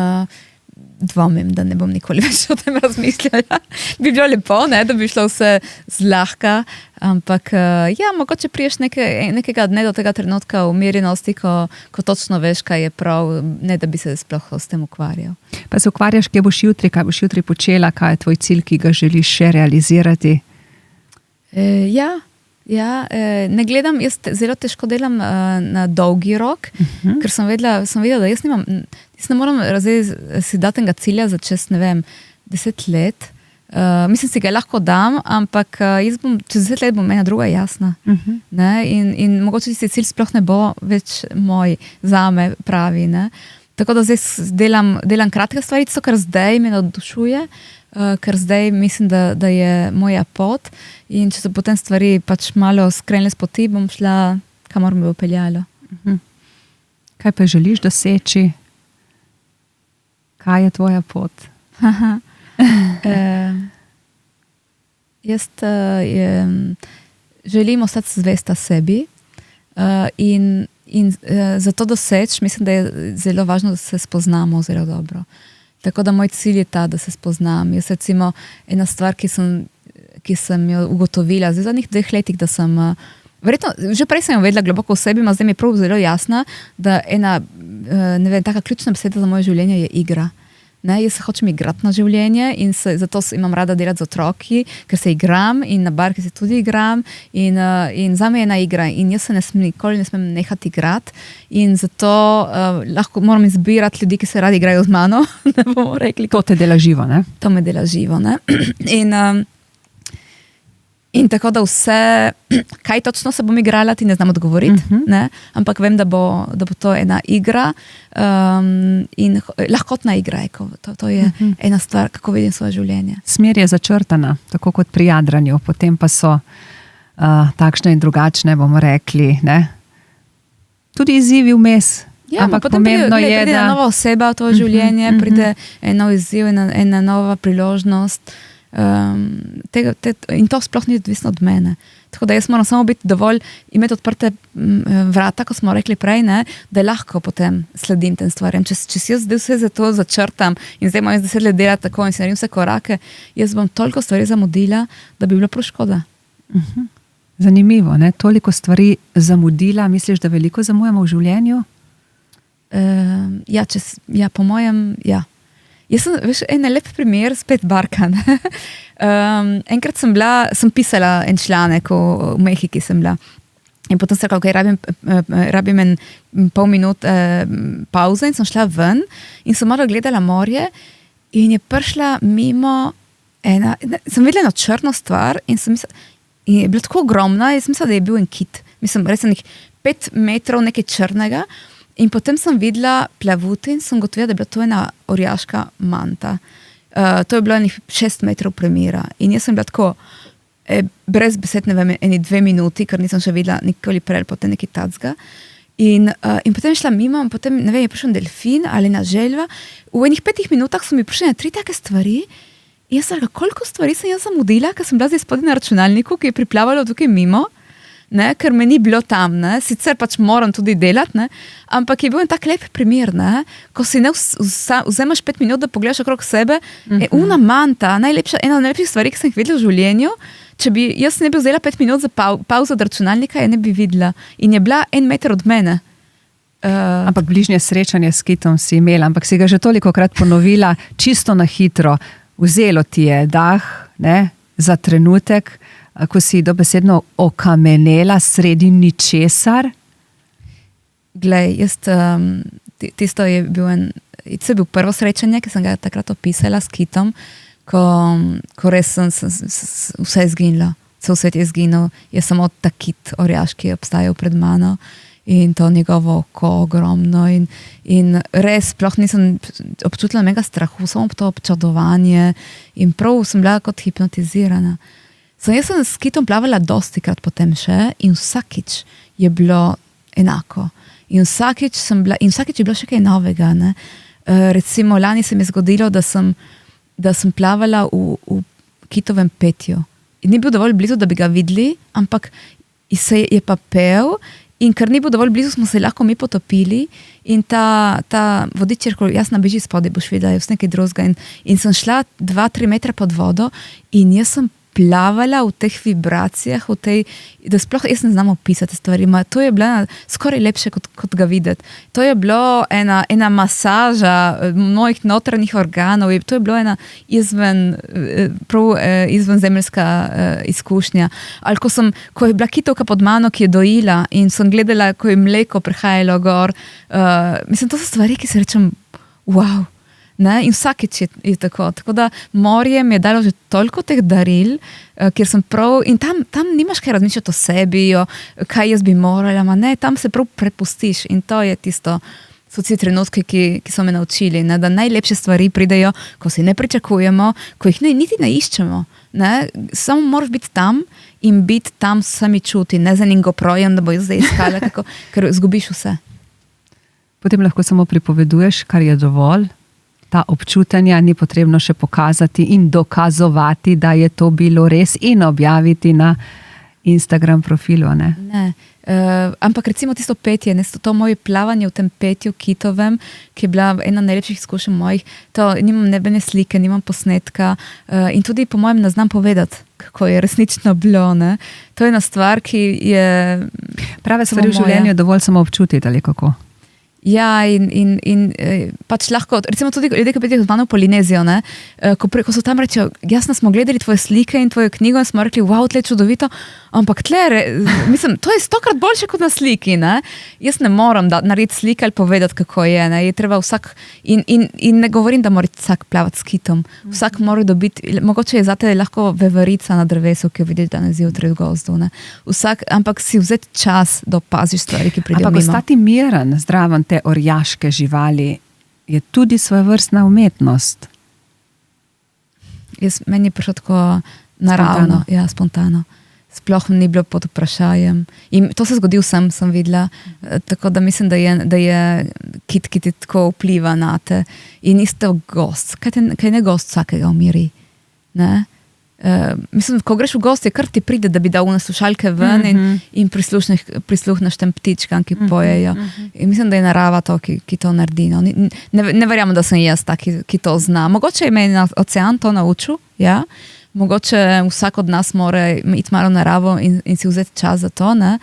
dvomim, da ne bom nikoli več o tem razmišljala. Bi bilo lepo, da bi šlo vse zlahka, ampak mogoče priješ nekega dne do tega trenutka umirjenosti, ko točno veš, kaj je prav, ne da bi se sploh s tem ukvarjal. Pa se ukvarjaš, kje boš jutri, kaj boš jutri počela, kaj je tvoj cilj, ki ga želiš še realizirati? Ja, ne gledam, jaz zelo težko delam na dolgi rok, ker sem vedela, da jaz ne moram si dati enega cilja za čez, 10 let. Mislim, si ga lahko dam, ampak jaz čez 10 let bom ena druga jasna. Ne? In mogoče tisti cilj sploh ne bo več moj zame pravi. Ne? Tako da zdaj delam kratke stvari, to, kar zdaj me navdušuje, ker zdaj mislim, da je moja pot in če so potem stvari pač malo skrenile s poti, bom šla, kamor me bo peljalo. Kaj pa želiš doseči? Kaj je tvoja pot? Jaz želim ostati zvesta sebi in za to doseči, mislim, da je zelo važno, da se spoznamo zelo dobro. Tako da moj cilj je ta, da se spoznam. Jaz recimo ena stvar, ki sem jo ugotovila v zadnjih 2 letih, da sem, verjetno, že prej sem jo vedela globoko v sebi, a zdaj mi je prav zelo jasna, da ena, taka ključna beseda za moje življenje je igra. Ne, jaz se hočem igrati na življenje in zato imam rada delati z otroki, ker se igram in na barki se tudi igram in za me je ena igra in jaz se nikoli ne smem nehati igrati in zato lahko moram izbirati ljudi, ki se radi igrajo z mano, da bomo rekli. To te dela živo, ne? To me dela živo, ne? In tako da vse, kaj točno se bom igrala, ti ne znam odgovoriti, ne? Ampak vem, da bo to ena igra in lahkotna igra. To je ena stvar, kako vidim svoje življenje. Smer je začrtana, tako kot pri jadranju, potem pa so takšne in drugačne, bomo rekli, ne? Tudi izzivi vmes. Ja, ampak potem pride nova oseba v to življenje, pride en nov izziv, ena nova priložnost. In to sploh ni odvisno od mene. Tako da jaz moram samo biti dovolj, imeti odprte vrata, ko smo rekli prej, ne, da lahko potem sledim tem stvarem. Če si jaz zdaj vse za to začrtam in zdaj moram 10 let delati tako in si naredim vse korake, jaz bom toliko stvari zamudila, da bi bilo prav škoda. Zanimivo, ne? Toliko stvari zamudila. Misliš, da veliko zamujamo v življenju? Ja, po mojem, ja. Jaz sem, veš, en lep primer, spet barka. Enkrat sem pisala en članek v Mehiki sem bila. In potem sem rekla, ok, rabim en pol minut pauze in sem šla ven in sem malo gledala morje in je prišla mimo sem videla eno črno stvar in je bila tako ogromna, jaz mislila, da je bil en kit. Mislim, res 5 metrov nekaj črnega. In potem sem videla plavuti in sem gotovila, da je bila to ena orjaška manta. To je bilo 6 metrov premjera. In jaz sem bila tako, brez besed, ne vem, 2 minuti, ker nisem še videla nikoli prej, potem nekaj tacga. In potem je šla mimo, in potem, ne vem, je prišel delfin ali ena želva. V enih 5 minutah so mi prišli 3 take stvari. In jaz sem rekla, koliko stvari sem jaz zamudila, ker sem bila zdaj spodaj na računalniku, ki je priplavalo tukaj mimo. Ne, ker me ni bilo tam, ne. Sicer pač moram tudi delati, ne, ampak je bil en tak lep primer, ne, ko si vzemaš 5 minut, da pogledaš okrog sebe, una manta, ena najlepših stvari, ki sem jih videla v življenju, če bi jaz ne bi vzela 5 minut za pauzo od računalnika, je ne bi videla in je bila 1 meter od mene. Ampak bližnje srečanje s kitom si imela, ampak si ga že tolikokrat ponovila, čisto na hitro, vzelo ti je dah, ne, za trenutek, ko si dobesedno okamenela sredi ničesar? Glej, tisto je bil prvo srečanje, ki sem ga takrat opisala s kitom, ko res sem vse izginila, cel svet je izginil, je samo ta kit orjaški obstajal pred mano in to njegovo oko ogromno in res sploh nisem občutila mega strahu, samo to občudovanje in prav sem bila kot hipnotizirana. Jaz sem s kitom plavala dostikrat potem še in vsakič je bilo enako. In vsakič je bilo še kaj novega. Ne? Recimo, lani se mi je zgodilo, da sem plavala v kitovem petju. In ni bil dovolj blizu, da bi ga videli, ampak se je pa pel in ker ni bil dovolj blizu, smo se lahko mi potopili in ta vodič je rekel, jasna, beži spodaj, boš videla, je vse nekaj drugega. In sem šla 2-3 metra pod vodo in jaz sem plavala v teh vibracijah, da sploh jaz ne znam opisati stvari. To je bilo skoraj lepše, kot ga videti. To je bilo ena masaža mojih notranjih organov, to je bilo ena izvenzemeljska izkušnja. Ali ko je bila kitovka pod mano, ki je dojila in sem gledala, ko je mleko prihajalo gor. Mislim, to so stvari, ki se rečem, wow. Ne? In vsakeč je tako. Tako da morje mi je dalo že toliko teh daril, kjer sem prav, in tam nimaš kaj razmišljati o sebi, kaj jaz bi morala, ne, tam se prav prepustiš in to je tisto, so ti trenutki, ki so me naučili, ne? Da najlepše stvari pridejo, ko si ne pričakujemo, ko jih niti ne iščemo. Ne? Samo moraš biti tam in biti tam s vsemi čuti, ne za njim projem, da bo jaz zdaj iskala, ker izgubiš vse. Potem lahko samo pripoveduješ, kar je dovolj. Ta občutanja ni potrebno še pokazati in dokazovati, da je to bilo res in objaviti na Instagram profilu. Ne. Ampak recimo tisto petje, to moje plavanje v tem petju kitovem, ki je bila ena najlepših izkušenj mojih, to nimam nebene slike, nimam posnetka in tudi po mojem ne znam povedati, kako je resnično bilo. Ne? To je ena stvar, ki je... Prave stvari v življenju je dovolj samo občutiti, ali kako? Ja, in pač lahko, recimo tudi ljudje, ki pridejo z mano v Polinezijo, ne, ko so tam rečejo, jasno smo gledali tvoje slike in tvojo knjigo in smo rekli, wow, tle je čudovito, ampak mislim, to je 100-krat boljše kot na sliki, ne. Jaz ne moram narediti slike ali povedati, kako je, ne, je treba vsak, in ne govorim, da mora vsak plavati s kitom, vsak mora dobiti, mogoče je zate lahko veverica na drevesu, ki jo vidiš danes zjutraj v gozdu, ne. Ampak si vzeti čas, da opaziš stvari, ki pridejo mimo. Ampak ostati miren, zdraven te orjaške živali je tudi svojevrstna umetnost. Meni je prišlo tako naravno, spontano. Sploh ni bilo pod vprašajem. In to se zgodil sem videla. Tako da mislim, da je kit, ki ti tako vpliva na te. In isto gost. Kaj ne gost vsakega umiri? Ne? Mislim, ko greš v gosti, kar ti pride, da bi dal na slušalke ven in prisluhneš tem ptičkam, ki pojejo. In mislim, da je narava to, ki to naredi. No. Ne verjamem, da sem jaz ta, ki to zna. Mogoče je meni ocean to naučil, ja. Mogoče vsak od nas mora iti malo v naravo in si vzeti čas za to. Ne.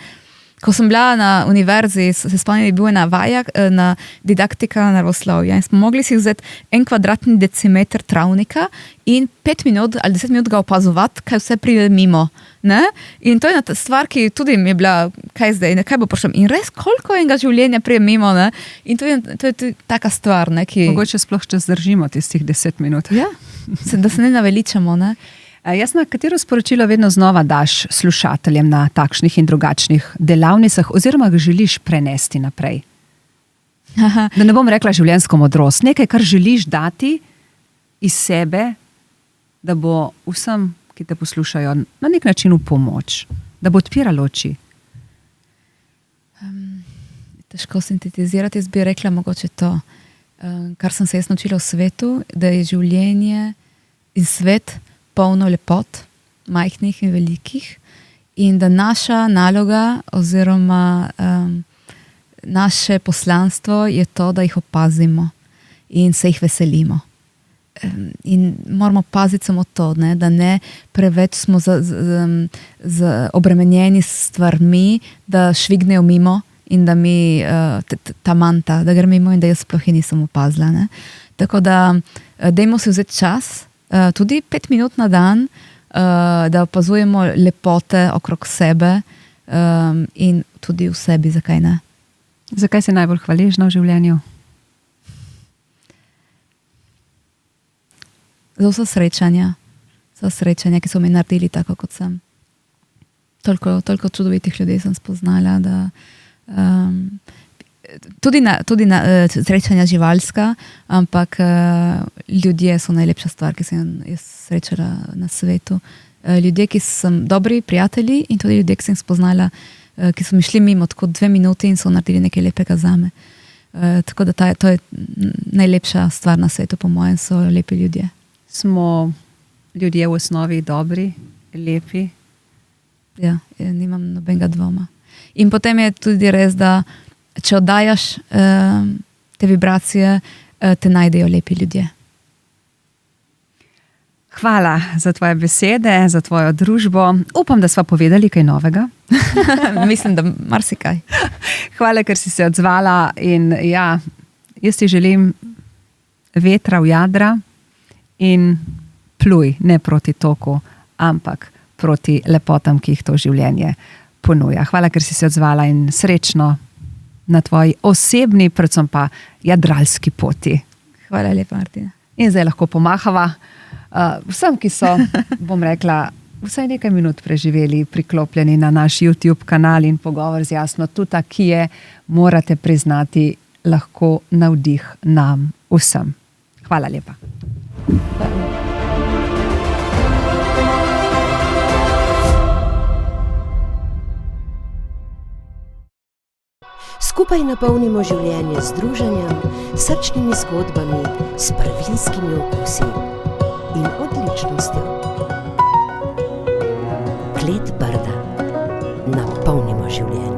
Ko sem bila na univerzi, se spomnim, je bil ena vaja na didaktika naravoslovja in smo mogli si vzeti 1 kvadratni decimeter travnika in 5 minut ali 10 minut ga opazovati, kaj vse pride mimo. Ne? In to je ena stvar, ki tudi mi je bila, kaj zdaj, kaj bo prišlo. In res, koliko enega življenja pride mimo. Ne? In to je taka stvar. Ne, ki... Mogoče sploh če zdržimo tistih 10 minut. Ja, da se ne naveličamo. Ne? Jasna, katero sporočilo vedno znova daš slušateljem na takšnih in drugačnih delavnicah oziroma ga želiš prenesti naprej? Da ne bom rekla življenjsko modrost, nekaj, kar želiš dati iz sebe, da bo vsem, ki te poslušajo, na nek način v pomoč, da bo odpiralo oči. Težko sintetizirati, jaz bi rekla mogoče to, kar sem se jaz naučila v svetu, da je življenje in svet polno lepot, majhnih in velikih, in da naša naloga oziroma naše poslanstvo je to, da jih opazimo in se jih veselimo. In moramo paziti samo to, ne, da ne preveč smo obremenjeni s stvarmi, da švignejo mimo in da mi ta manta, da gre mimo in da jaz sploh nisem opazila. Ne. Tako da dajmo si vzeti čas, tudi 5 minut na dan, da opazujemo lepote okrog sebe in tudi v sebi, zakaj ne. Zakaj si najbolj hvaležna v življenju? Za vsa srečanja, ki so mi naredili tako, kot sem. Toliko čudovitih ljudi sem spoznala, da tudi na srečanja živalska, ampak ljudje so najlepša stvar, ki sem jaz srečala na svetu. Ljudje, ki sem dobri prijatelji in tudi ljudje, ki sem spoznala, ki so mi šli mimo tako 2 minuti in so naredili nekaj lepega zame. Tako da to je najlepša stvar na svetu, po mojem, so lepi ljudje. Smo ljudje v osnovi dobri, lepi? Ja, nimam nobenega dvoma. In potem je tudi res, da če oddajaš te vibracije, te najdejo lepi ljudje. Hvala za tvoje besede, za tvojo družbo. Upam, da sva povedali kaj novega. Mislim, da marsikaj. Hvala, ker si se odzvala in ja, jaz ti želim vetra v jadra in pluj, ne proti toku, ampak proti lepotam, ki jih to življenje ponuja. Hvala, ker si se odzvala in srečno na tvoji osebni, predvsem pa jadralski poti. Hvala lepa, Martina. In zdaj lahko pomahava vsem, ki so, bom rekla, vsaj nekaj minut preživeli priklopljeni na naš YouTube kanal in pogovor z Jasno Tuta, ki je, morate priznati, lahko navdih nam vsem. Hvala lepa. Skupaj napolnimo življenje z druženjem, srčnimi zgodbami, s prvinskimi okusi in odličnostjo. Klet Brda. Napolnimo življenje.